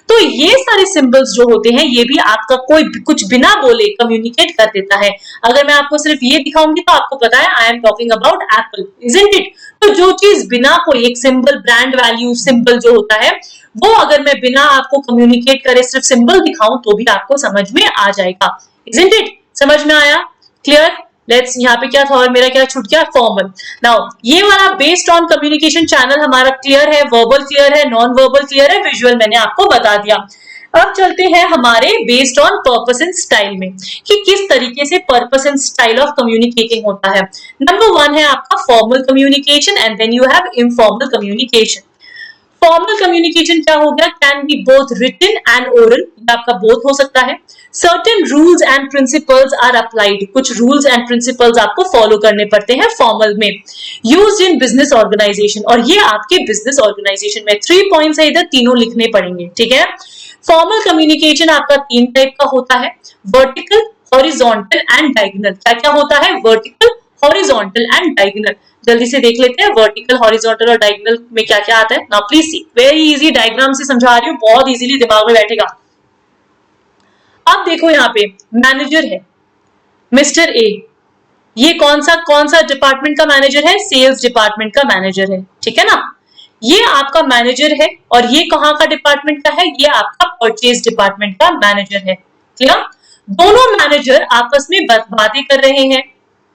तो ये सारे सिंबल्स जो होते हैं, ये भी आपका कोई कुछ बिना बोले कम्युनिकेट कर देता है। अगर मैं आपको सिर्फ ये दिखाऊंगी तो आपको पता है I am talking about Apple, isn't it? तो जो चीज बिना कोई एक सिंबल, ब्रांड वैल्यू सिंबल जो होता है, वो अगर मैं बिना आपको कम्युनिकेट करे सिर्फ सिंबल दिखाऊं तो भी आपको समझ में आ जाएगा, इजंट इट? समझ में आया? क्लियर? लेट्स, यहाँ पे क्या था और मेरा क्या छूट गया? फॉर्मल। नाउ ये वाला बेस्ड ऑन कम्युनिकेशन चैनल हमारा क्लियर है, वर्बल क्लियर है, नॉन वर्बल क्लियर है, विजुअल मैंने आपको बता दिया। अब चलते हैं हमारे based on purpose and style में, कि किस तरीके से purpose and style of communicating होता है। नंबर 1 है आपका formal communication, and then you have informal communication. Formal communication क्या हो गया? Can be both written and oral, आपका बोथ हो सकता है। Certain rules and principles are applied, कुछ रूल्स एंड प्रिंसिपल्स आपको फॉलो करने पड़ते हैं फॉर्मल में। यूज्ड इन बिजनेस ऑर्गेनाइजेशन, और ये आपके बिजनेस ऑर्गेनाइजेशन में 3 पॉइंट्स है, इधर तीनों लिखने पड़ेंगे, ठीक है? फॉर्मल कम्युनिकेशन आपका 3 टाइप का होता है, वर्टिकल, हॉरिजॉन्टल एंड डायगोनल। क्या क्या होता है? Vertical, horizontal and diagonal. जल्दी से देख लेते हैं वर्टिकल, हॉरिजॉन्टल और डायगोनल में क्या क्या आता है। Now please see, very easy, diagram से समझा रही हूँ, बहुत इजीली दिमाग में बैठेगा। अब देखो यहाँ पे मैनेजर है मिस्टर ए, ये कौन सा डिपार्टमेंट का मैनेजर है? सेल्स डिपार्टमेंट का मैनेजर है, ठीक है ना? ये आपका मैनेजर है, और ये कहाँ का डिपार्टमेंट का है? ये आपका परचेज डिपार्टमेंट का मैनेजर है, क्लियर? दोनों मैनेजर आपस में बातें कर रहे हैं,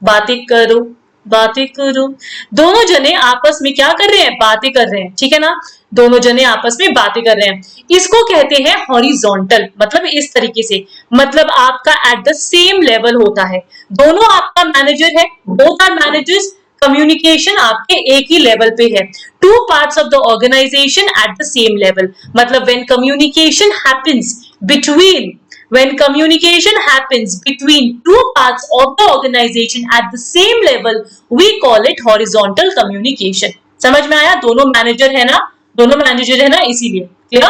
बातें करो, बातें करो, दोनों जने आपस में क्या कर रहे हैं, बातें कर रहे हैं, ठीक है ना, दोनों जने आपस में बातें कर रहे हैं, इसको कहते हैं हॉरिजॉन्टल, मतलब इस तरीके से, मतलब आपका एट द सेम लेवल होता है, दोनों आपका मैनेजर है, बोथ आर मैनेजर्स, कम्युनिकेशन आपके एक ही लेवल पे है, two parts of the organisation at the same level, मतलब when communication happens between when communication happens between two parts of the organization at the same level we call it horizontal communication. समझ में आया, दोनों manager है ना, दोनों manager है ना, इसीलिए clear.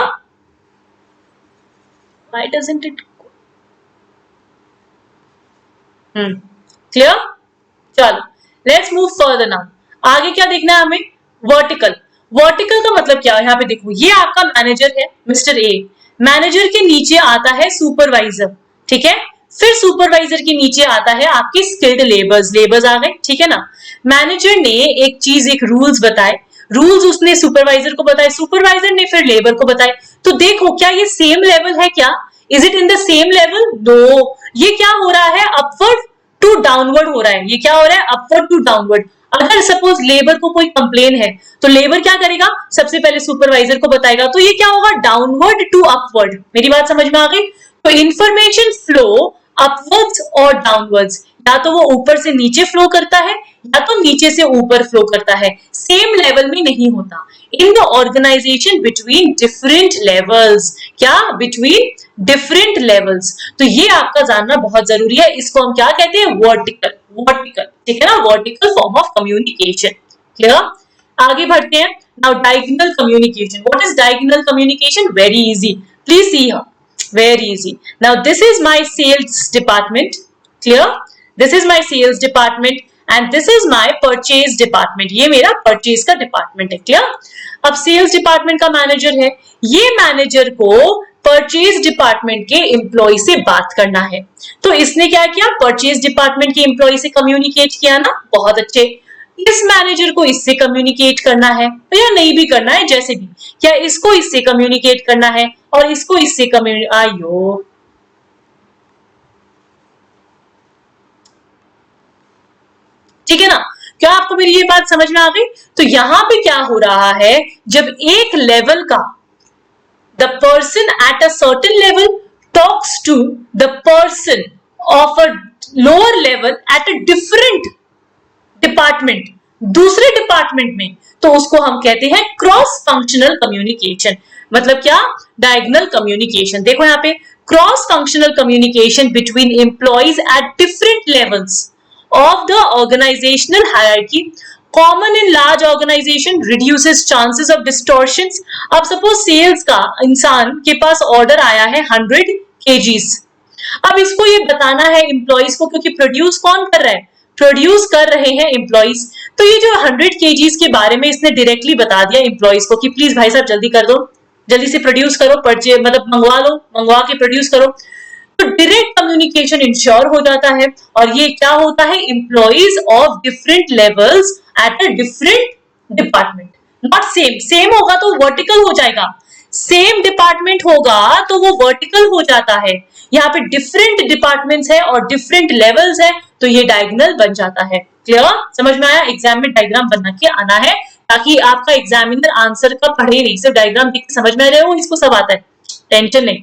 why doesn't it clear. चलो लेट्स मूव फर्दर नाउ, आगे क्या देखना है हमें, वर्टिकल। वर्टिकल का मतलब क्या है, यहाँ पे देखो ये आपका मैनेजर है मिस्टर ए, मैनेजर के नीचे आता है सुपरवाइजर, ठीक है, फिर सुपरवाइजर के नीचे आता है आपकी स्किल्ड लेबर्स, लेबर्स आ गए, ठीक है ना। मैनेजर ने एक चीज, एक रूल्स बताए, रूल्स उसने सुपरवाइजर को बताए, सुपरवाइजर ने फिर लेबर को बताए, तो देखो क्या ये सेम लेवल है क्या, is it in the same level, no, ये क्या हो रहा है, अपवर्ड टू डाउनवर्ड हो रहा है, ये क्या हो रहा है, अपवर्ड टू डाउनवर्ड। अगर सपोज लेबर को कोई कंप्लेन है तो लेबर क्या करेगा, सबसे पहले सुपरवाइजर को बताएगा, तो ये क्या होगा, डाउनवर्ड टू अपवर्ड। मेरी बात समझ में आ गई, तो इंफॉर्मेशन फ्लो अपवर्ड्स और डाउनवर्ड्स, या तो वो ऊपर से नीचे फ्लो करता है या तो नीचे से ऊपर फ्लो करता है, सेम लेवल में नहीं होता। In the organisation between different levels, क्या, बिटवीन डिफरेंट लेवल्स, तो ये आपका जानना बहुत जरूरी है, इसको हम क्या कहते हैं, वर्टिकल, वर्टिकल, ठीक है ना, vertical form of communication, clear. आगे बढ़ते हैं, now diagonal communication, what is diagonal communication, very easy, please see here, very easy. Now this is my sales department, clear, this is my sales department and this is my purchase department, ये मेरा purchase का department है, clear। अब sales department का manager है, ये manager को purchase department के एम्प्लॉय से बात करना है, तो इसने क्या किया, परचेज डिपार्टमेंट के एम्प्लॉय से कम्युनिकेट किया ना, बहुत अच्छे। इस मैनेजर को इससे कम्युनिकेट करना है या नहीं भी करना है, जैसे भी, क्या इसको इससे कम्युनिकेट करना है और इसको इससे आयो, ठीक है ना, क्या आपको मेरी ये बात समझ में आ गई। तो यहां पे क्या हो रहा है, जब एक लेवल का the person at a certain level talks to the person of a lower level at a different department, दूसरे डिपार्टमेंट में, तो उसको हम कहते हैं क्रॉस फंक्शनल कम्युनिकेशन, मतलब क्या, डायगोनल कम्युनिकेशन। देखो यहाँ पे, cross functional communication between employees at different levels of the organisational hierarchy, common in large organisation, reduces chances of distortions. अब सपोज सेल्स का इंसान के पास ऑर्डर आया है 100 kgs, अब इसको ये बताना है एम्प्लॉइज को, क्योंकि प्रोड्यूस कौन कर रहा है, प्रोड्यूस कर रहे हैं एम्प्लॉइज, तो ये जो 100 kgs के बारे में इसने डायरेक्टली बता दिया एम्प्लॉइज को कि प्लीज भाई साहब जल्दी कर दो, जल्दी से प्रोड्यूस करो, मतलब मंगवा लो, मंगवा के प्रोड्यूस करो, तो डायरेक्ट कम्युनिकेशन इंश्योर हो जाता है। और ये क्या होता है, employees of different levels at a different department, not same, same होगा तो वर्टिकल हो जाएगा, सेम डिपार्टमेंट होगा तो वो वर्टिकल हो जाता है, यहाँ पे डिफरेंट डिपार्टमेंट्स है और डिफरेंट लेवल्स है, तो ये डायगोनल बन जाता है, क्लियर, समझ में आया। एग्जाम में डायग्राम बना के आना है ताकि आपका एग्जामिनर आंसर का पढ़े नहीं, सिर्फ डायग्राम देख के समझ में आ रहे हो, इसको सब आता है, टेंशन नहीं,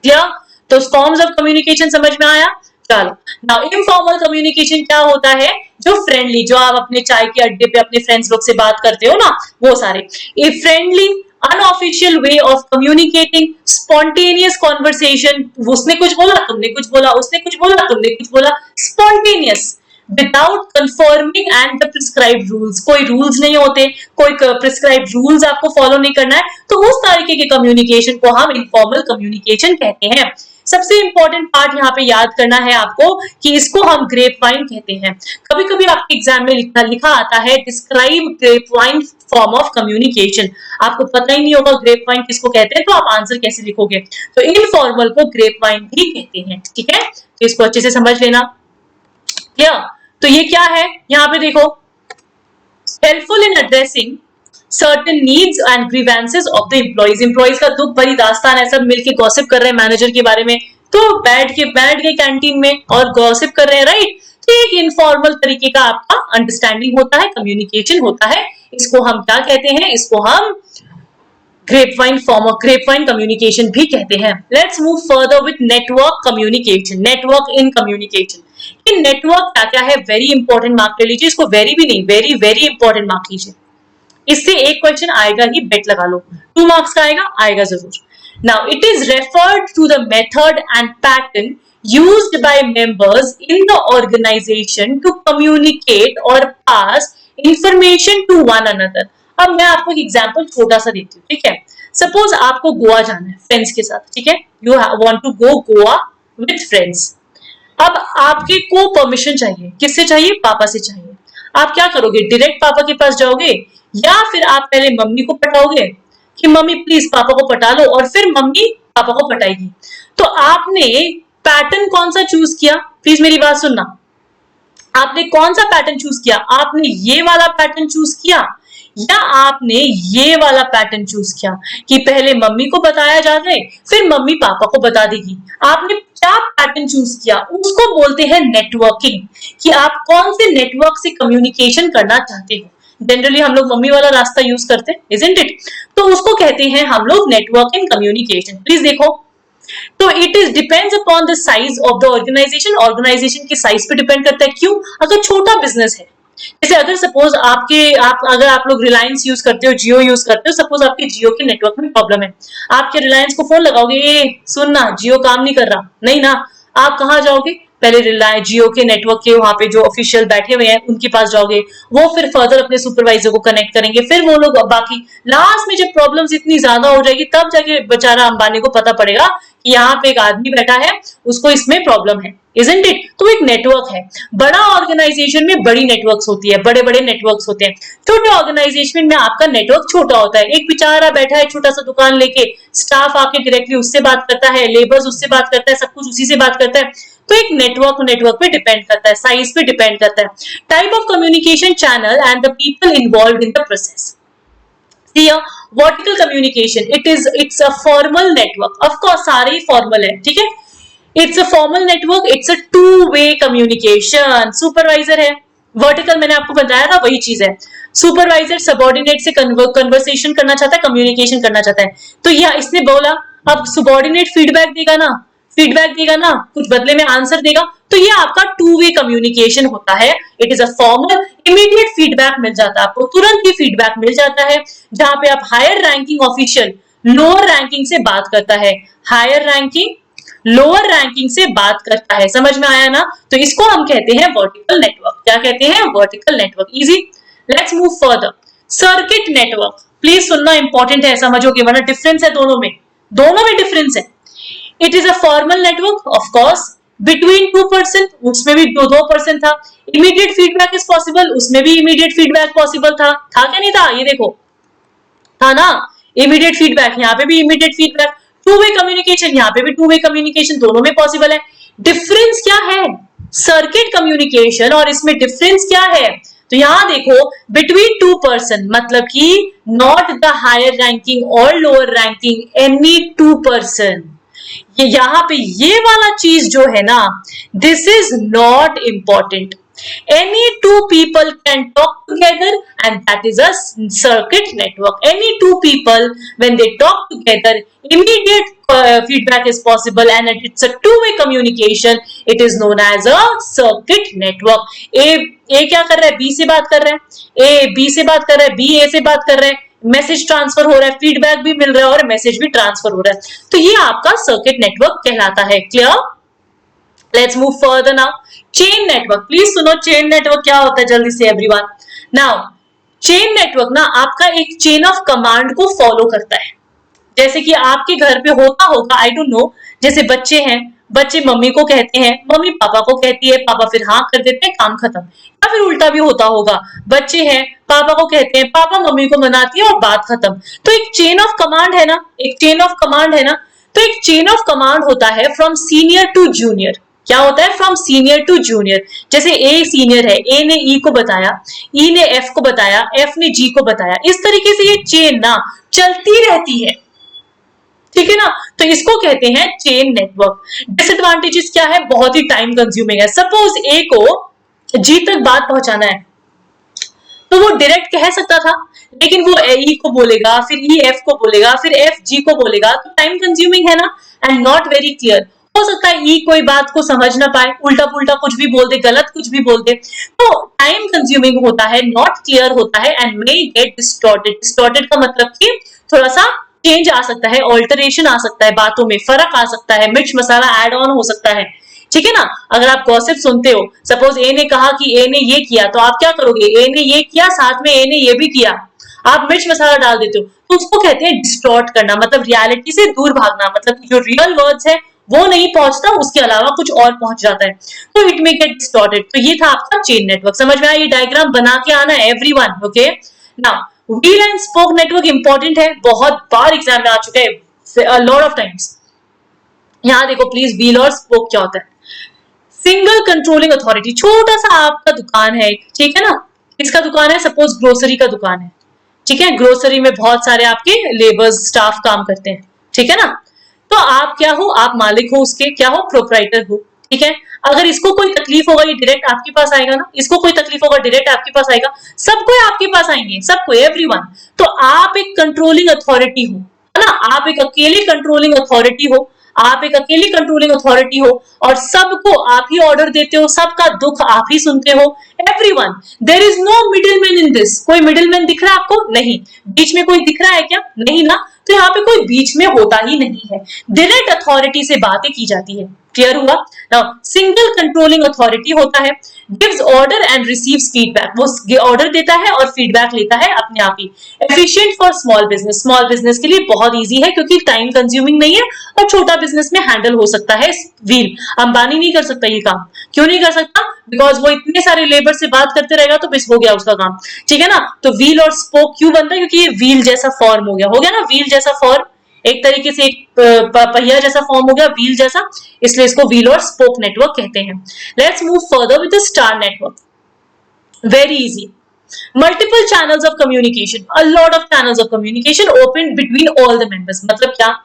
क्लियर। तो फॉर्म्स ऑफ कम्युनिकेशन समझ में आया। चलो नाउ इनफॉर्मल कम्युनिकेशन क्या होता है, जो फ्रेंडली, जो आप अपने चाय के अड्डे पे अपने फ्रेंड्स लोग से बात करते हो ना, वो सारे, a friendly unofficial way of communicating, spontaneous conversation, उसने कुछ बोला तुमने कुछ बोला, उसने कुछ बोला तुमने कुछ बोला, spontaneous, without conforming and the prescribed rules, कोई रूल्स नहीं होते, कोई प्रिस्क्राइब्ड रूल्स आपको फॉलो नहीं करना है, तो उस तरीके के कम्युनिकेशन को हम इनफॉर्मल कम्युनिकेशन कहते हैं। सबसे इंपॉर्टेंट पार्ट यहाँ पे याद करना है आपको कि इसको हम ग्रेप वाइन कहते हैं। कभी कभी आपके एग्जाम में लिखा आता है describe grapevine form of communication, आपको पता ही नहीं होगा ग्रेप वाइन किसको कहते हैं, तो आप आंसर कैसे लिखोगे, तो इनफॉर्मल को ग्रेप वाइन भी कहते हैं, ठीक है, तो इसको अच्छे से समझ लेना, क्या। तो ये क्या है, यहाँ पे देखो, helpful in addressing certain needs and grievances of the employees, employees का दुख भरी दास्तान है, सब मिलके गॉसिप कर रहे हैं मैनेजर के बारे में, तो बैठ गए कैंटीन में और गॉसिप कर रहे हैं, राइट, तो एक इनफॉर्मल तरीके का आपका अंडरस्टैंडिंग होता है, कम्युनिकेशन होता है। इसको हम क्या कहते हैं? इसको हम grapevine form of grapevine communication भी कहते हैं। Let's move further with network communication, network in communication. ये नेटवर्क क्या क्या है? वेरी इंपॉर्टेंट, मार्क ले लीजिए इसको, वेरी भी नहीं, वेरी वेरी इंपॉर्टेंट मार्क लीजिए। इससे एक क्वेश्चन आएगा ही, बेट लगा लो, 2 मार्क्स का आएगा, आएगा जरूर। Now it is referred to the method and pattern used by members in the organization to communicate or pass information to one another। अब मैं आपको एक एग्जांपल छोटा सा देती हूँ, ठीक है। सपोज आपको गोवा जाना है फ्रेंड्स के साथ, ठीक है, you want to go Goa with friends. अब आपके को परमिशन चाहिए, किससे चाहिए? पापा से चाहिए। आप क्या करोगे? डायरेक्ट पापा के पास जाओगे या फिर आप पहले मम्मी को पटाओगे कि मम्मी प्लीज पापा को पटा लो, और फिर मम्मी पापा को पटाएगी। तो आपने पैटर्न कौन सा चूज किया? प्लीज मेरी बात सुनना, आपने कौन सा पैटर्न चूज किया? आपने ये वाला पैटर्न चूज किया या आपने ये वाला पैटर्न चूज किया कि पहले मम्मी को बताया जाए फिर मम्मी पापा को बता देगी? आपने क्या पैटर्न चूज किया? उसको बोलते हैं नेटवर्किंग, कि आप कौन से नेटवर्क से कम्युनिकेशन करना चाहते हो। जनरली हम लोग मम्मी वाला रास्ता यूज करते हैं, इजंट इट? तो उसको कहते हैं हम लोग नेटवर्क इन कम्युनिकेशन। प्लीज देखो, तो it is depends upon the size of the organisation, organisation की साइज पे डिपेंड करता है। क्यों? अगर छोटा बिजनेस है, जैसे अगर सपोज अगर आप लोग रिलायंस यूज करते हो, जियो यूज करते हो, सपोज आपके जियो के नेटवर्क में प्रॉब्लम है, आप क्या रिलायंस को फोन लगाओगे, ए सुन ना जियो काम नहीं कर रहा? नहीं ना, आप कहाँ जाओगे? पहले रिलायंस जियो के नेटवर्क के वहां पे जो ऑफिशियल बैठे हुए हैं उनके पास जाओगे, वो फिर फर्दर अपने सुपरवाइजर को कनेक्ट करेंगे, फिर वो लोग बाकी, लास्ट में जब प्रॉब्लम्स इतनी ज्यादा हो जाएगी तब जाके बेचारा अंबानी को पता पड़ेगा कि यहाँ पे एक आदमी बैठा है, उसको इसमें प्रॉब्लम है, इजंट इट? तो एक नेटवर्क है। बड़ा ऑर्गेनाइजेशन में बड़ी नेटवर्क्स होती है, बड़े बड़े नेटवर्क्स होते हैं। छोटे ऑर्गेनाइजेशन में आपका नेटवर्क छोटा होता है, एक बेचारा बैठा है छोटा सा दुकान लेके, स्टाफ आके डायरेक्टली उससे बात करता है, लेबर्स उससे बात करता है, सब कुछ उसी से बात करता है। तो एक नेटवर्क पे डिपेंड करता है, साइज पे डिपेंड करता है। Type of communication channel and the people involve in the process. Here, vertical communication, it's a formal network, of course सारे ही formal है, ठीक है। It's a formal network, it's a two-way communication। Supervisor है, vertical मैंने आपको बताया था, वही चीज है। सुपरवाइजर सबॉर्डिनेट से कन्वर्सेशन करना चाहता है, कम्युनिकेशन करना चाहता है, तो यह इसने बोला, अब सबॉर्डिनेट फीडबैक देगा ना, कुछ बदले में आंसर देगा, तो ये आपका टू वे कम्युनिकेशन होता है। It is a formal, immediate feedback मिल जाता है आपको, तुरंत ही फीडबैक मिल जाता है, जहां पे आप higher ranking official lower ranking से बात करता है, हायर रैंकिंग लोअर रैंकिंग से बात करता है। समझ में आया ना? तो इसको हम कहते हैं वर्टिकल नेटवर्क। क्या कहते हैं? Vertical network. Easy. Let's move further. Circuit network, please सुनना, इंपॉर्टेंट है, समझोगे, वरना डिफरेंस है दोनों में डिफरेंस है। It is a formal network, of course, between 2%, उसमें भी 2% था। इमीडिएट फीडबैक इज पॉसिबल, उसमें भी इमीडिएट फीडबैक पॉसिबल था क्या नहीं था? ये देखो, था ना, इमीडिएट फीडबैक, यहाँ पे भी immediate feedback. Two way communication, यहाँ पे भी टू वे कम्युनिकेशन, दोनों में पॉसिबल है। डिफरेंस क्या है सर्किट कम्युनिकेशन और इसमें? डिफरेंस क्या है? तो यहां देखो, बिटवीन 2%, मतलब कि नॉट द हायर रैंकिंग और लोअर रैंकिंग, एनी 2%। ये यहाँ पे ये वाला चीज जो है ना, this is not important. Any two people can talk together and that is a circuit network. Any two people, when they talk together, immediate feedback is possible and it's a two-way communication. It is known as a circuit network. A क्या कर रहा है? B से बात कर रहा है, A B से बात कर रहा है, B A से बात कर रहा है, मैसेज ट्रांसफर हो रहा है, फीडबैक भी मिल रहा है और मैसेज भी ट्रांसफर हो रहा है। तो ये आपका सर्किट नेटवर्क कहलाता है। Clear? Let's move further now. Chain network, please सुनो, चेन नेटवर्क क्या होता है जल्दी से एवरीवन। नाउ चेन नेटवर्क ना आपका एक चेन ऑफ कमांड को फॉलो करता है। जैसे कि आपके घर पे होता होगा, आई डोंट नो, जैसे बच्चे हैं, बच्चे मम्मी को कहते हैं, मम्मी पापा को कहती है, पापा फिर हाँ कर देते हैं, काम खत्म। या फिर उल्टा भी होता होगा, बच्चे हैं, पापा को कहते हैं, पापा मम्मी को मनाती है और बात खत्म। तो एक चेन ऑफ कमांड है ना, एक चेन ऑफ कमांड है ना, तो एक चेन ऑफ कमांड होता है फ्रॉम सीनियर टू जूनियर। क्या होता है? From senior to junior. जैसे ए सीनियर है, ए ने ई को बताया, ई ने एफ को बताया, एफ ने जी को बताया, इस तरीके से ये चेन ना चलती रहती है, ठीक है ना। तो इसको कहते हैं चेन नेटवर्क। डिसएडवांटेजेस क्या है? बहुत ही टाइम कंज्यूमिंग है। सपोज ए को जी तक बात पहुंचाना है, तो वो डायरेक्ट कह सकता था, लेकिन वो ई को बोलेगा, फिर ई एफ को बोलेगा, फिर एफ जी को बोलेगा, तो टाइम कंज्यूमिंग है ना, एंड नॉट वेरी क्लियर। हो सकता है ई कोई बात को समझ ना पाए, उल्टा पुल्टा कुछ भी बोल दे, गलत कुछ भी बोल दे, तो टाइम कंज्यूमिंग होता है, नॉट क्लियर होता है, and may gate distorted. Distorted का मतलब कि थोड़ा सा चेंज आ सकता है, ऑल्टरेशन आ सकता है, बातों में फर्क आ सकता है, मिर्च मसाला ऐड ऑन हो सकता है, ठीक है ना। अगर आप गॉसिप सुनते हो, सपोज ए ने कहा कि ए ने ये किया, तो आप क्या करोगे, ए ने ये किया, साथ में ए ने ये भी किया, आप मिर्च मसाला डाल देते हो, तो उसको कहते हैं डिस्टॉर्ट करना, मतलब रियलिटी से दूर भागना, मतलब जो रियल वर्ड्स है वो नहीं पहुंचता, उसके अलावा कुछ और पहुंच जाता है, तो इट मे गेट डिस्टॉर्टेड। तो ये था आपका चेन नेटवर्क, समझ में आया, ये डायग्राम बना के आना है everyone, okay. Now wheel and spoke network important है, बहुत बार एग्जाम में आ चुका है, लॉट ऑफ टाइम्स। यहां देखो प्लीज, व्हील और स्पोक क्या होता है। सिंगल कंट्रोलिंग अथॉरिटी, छोटा सा आपका दुकान है, ठीक है ना, किसका दुकान है, सपोज ग्रोसरी का दुकान है, ठीक है, ग्रोसरी में बहुत सारे आपके लेबर्स स्टाफ काम करते हैं, ठीक है ना, तो आप क्या हो, आप मालिक हो उसके, क्या हो, प्रोप्राइटर हो, ठीक है। अगर इसको कोई तकलीफ होगा, ये डायरेक्ट आपके पास आएगा ना, इसको कोई तकलीफ होगा, डायरेक्ट आपके पास आएगा, सबको आपके पास आएंगे, सबको, एवरीवन। तो आप एक कंट्रोलिंग अथॉरिटी हो, है ना, आप एक अकेले कंट्रोलिंग अथॉरिटी हो, आप एक अकेली कंट्रोलिंग अथॉरिटी हो, और सबको आप ही ऑर्डर देते हो, सबका दुख आप ही सुनते हो, everyone. There is no middleman in this. कोई मिडिल मैन दिख रहा है आपको, नहीं। बीच में कोई दिख रहा है क्या, नहीं ना, तो यहाँ पे कोई बीच में होता ही नहीं है, डायरेक्ट अथॉरिटी से बातें की जाती है, क्लियर हुआ। नाउ सिंगल कंट्रोलिंग अथॉरिटी होता है, gives order and receives feedback, वो ऑर्डर देता है और फीडबैक लेता है अपने आप ही। Efficient for small business, small business के लिए बहुत इजी है, क्योंकि टाइम कंज्यूमिंग नहीं है, और छोटा बिजनेस में हैंडल हो सकता है। व्हील, अंबानी नहीं कर सकता ये काम, क्यों नहीं कर सकता, बिकॉज वो इतने सारे लेबर से बात करते रहेगा, तो बस हो गया उसका काम, ठीक है ना। तो व्हील और स्पोक क्यों बनता है, क्योंकि ये व्हील जैसा फॉर्म हो गया ना, व्हील जैसा फॉर्म, एक तरीके से एक पहिया जैसा फॉर्म हो गया, व्हील जैसा, इसलिए इसको व्हील और स्पोक नेटवर्क कहते हैं। Let's move further with the star network, very easy. Multiple channels of communication, a lot of channels of communication open between all the members, मतलब क्या,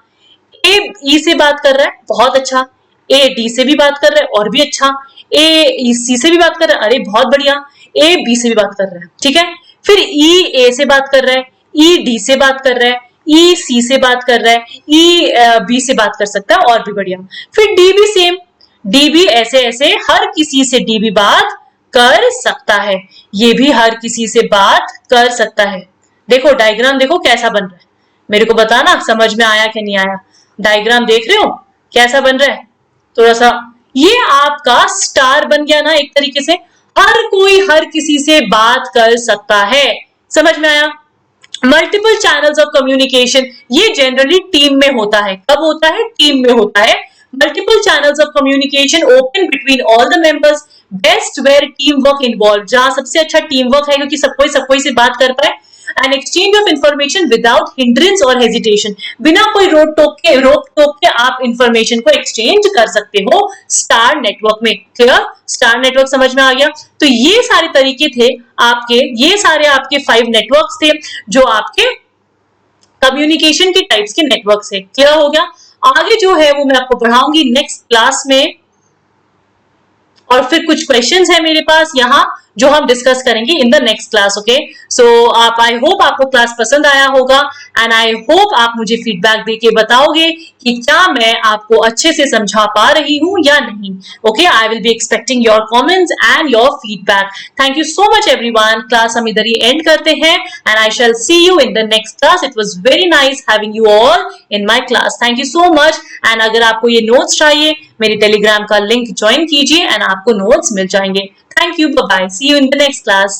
ए ई से बात कर रहा है, बहुत अच्छा, ए डी से भी बात कर रहा है, और भी अच्छा, ए सी से भी बात कर रहा है, अरे बहुत बढ़िया, ए बी से भी बात कर रहा है, ठीक है। फिर ई ए से बात कर रहा है, ई डी से बात कर रहा है, ई सी से बात कर रहा है, ई बी से बात कर सकता है, और भी बढ़िया। फिर डी भी सेम, डी भी ऐसे ऐसे हर किसी से डी भी बात कर सकता है, ये भी हर किसी से बात कर सकता है। देखो डायग्राम देखो कैसा बन रहा है, मेरे को बताना समझ में आया कि नहीं आया। डायग्राम देख रहे हो कैसा बन रहा है, थोड़ा सा, ये आपका स्टार बन गया ना एक तरीके से, हर कोई हर किसी से बात कर सकता है, समझ में आया। मल्टीपल चैनल्स ऑफ कम्युनिकेशन, ये जनरली टीम में होता है, कब होता है, टीम में होता है। Multiple channels of communication open between all the members, best where teamwork involve, जहां सबसे अच्छा टीम वर्क है, क्योंकि सब कोई से बात कर पाए। And exchange of information without hindrance और हेजिटेशन, बिना कोई रोक टोक के आप इंफॉर्मेशन को एक्सचेंज कर सकते हो स्टार नेटवर्क में, क्लियर, स्टार नेटवर्क समझ में आ गया। तो ये सारे तरीके थे आपके, ये सारे आपके 5 नेटवर्क्स थे जो आपके कम्युनिकेशन के टाइप्स के नेटवर्क से, क्लियर हो गया। आगे जो है वो मैं आपको पढ़ाऊंगी नेक्स्ट क्लास में, और फिर कुछ क्वेश्चंस है मेरे पास यहाँ जो हम डिस्कस करेंगे in the next class, okay. So आप, आई होप आपको क्लास पसंद आया होगा, एंड आई होप आप मुझे फीडबैक देके बताओगे कि क्या मैं आपको अच्छे से समझा पा रही हूँ या नहीं, okay. I will be expecting your comments and your feedback. Thank you so much everyone, class हम इधर ही एंड करते हैं, and I shall see you in the next class. It was very nice having you all in my class, thank you so much. And अगर आपको ये notes चाहिए, मेरे टेलीग्राम का लिंक ज्वाइन कीजिए एंड आपको नोट्स मिल जाएंगे। Thank you. Bye-bye. See you in the next class.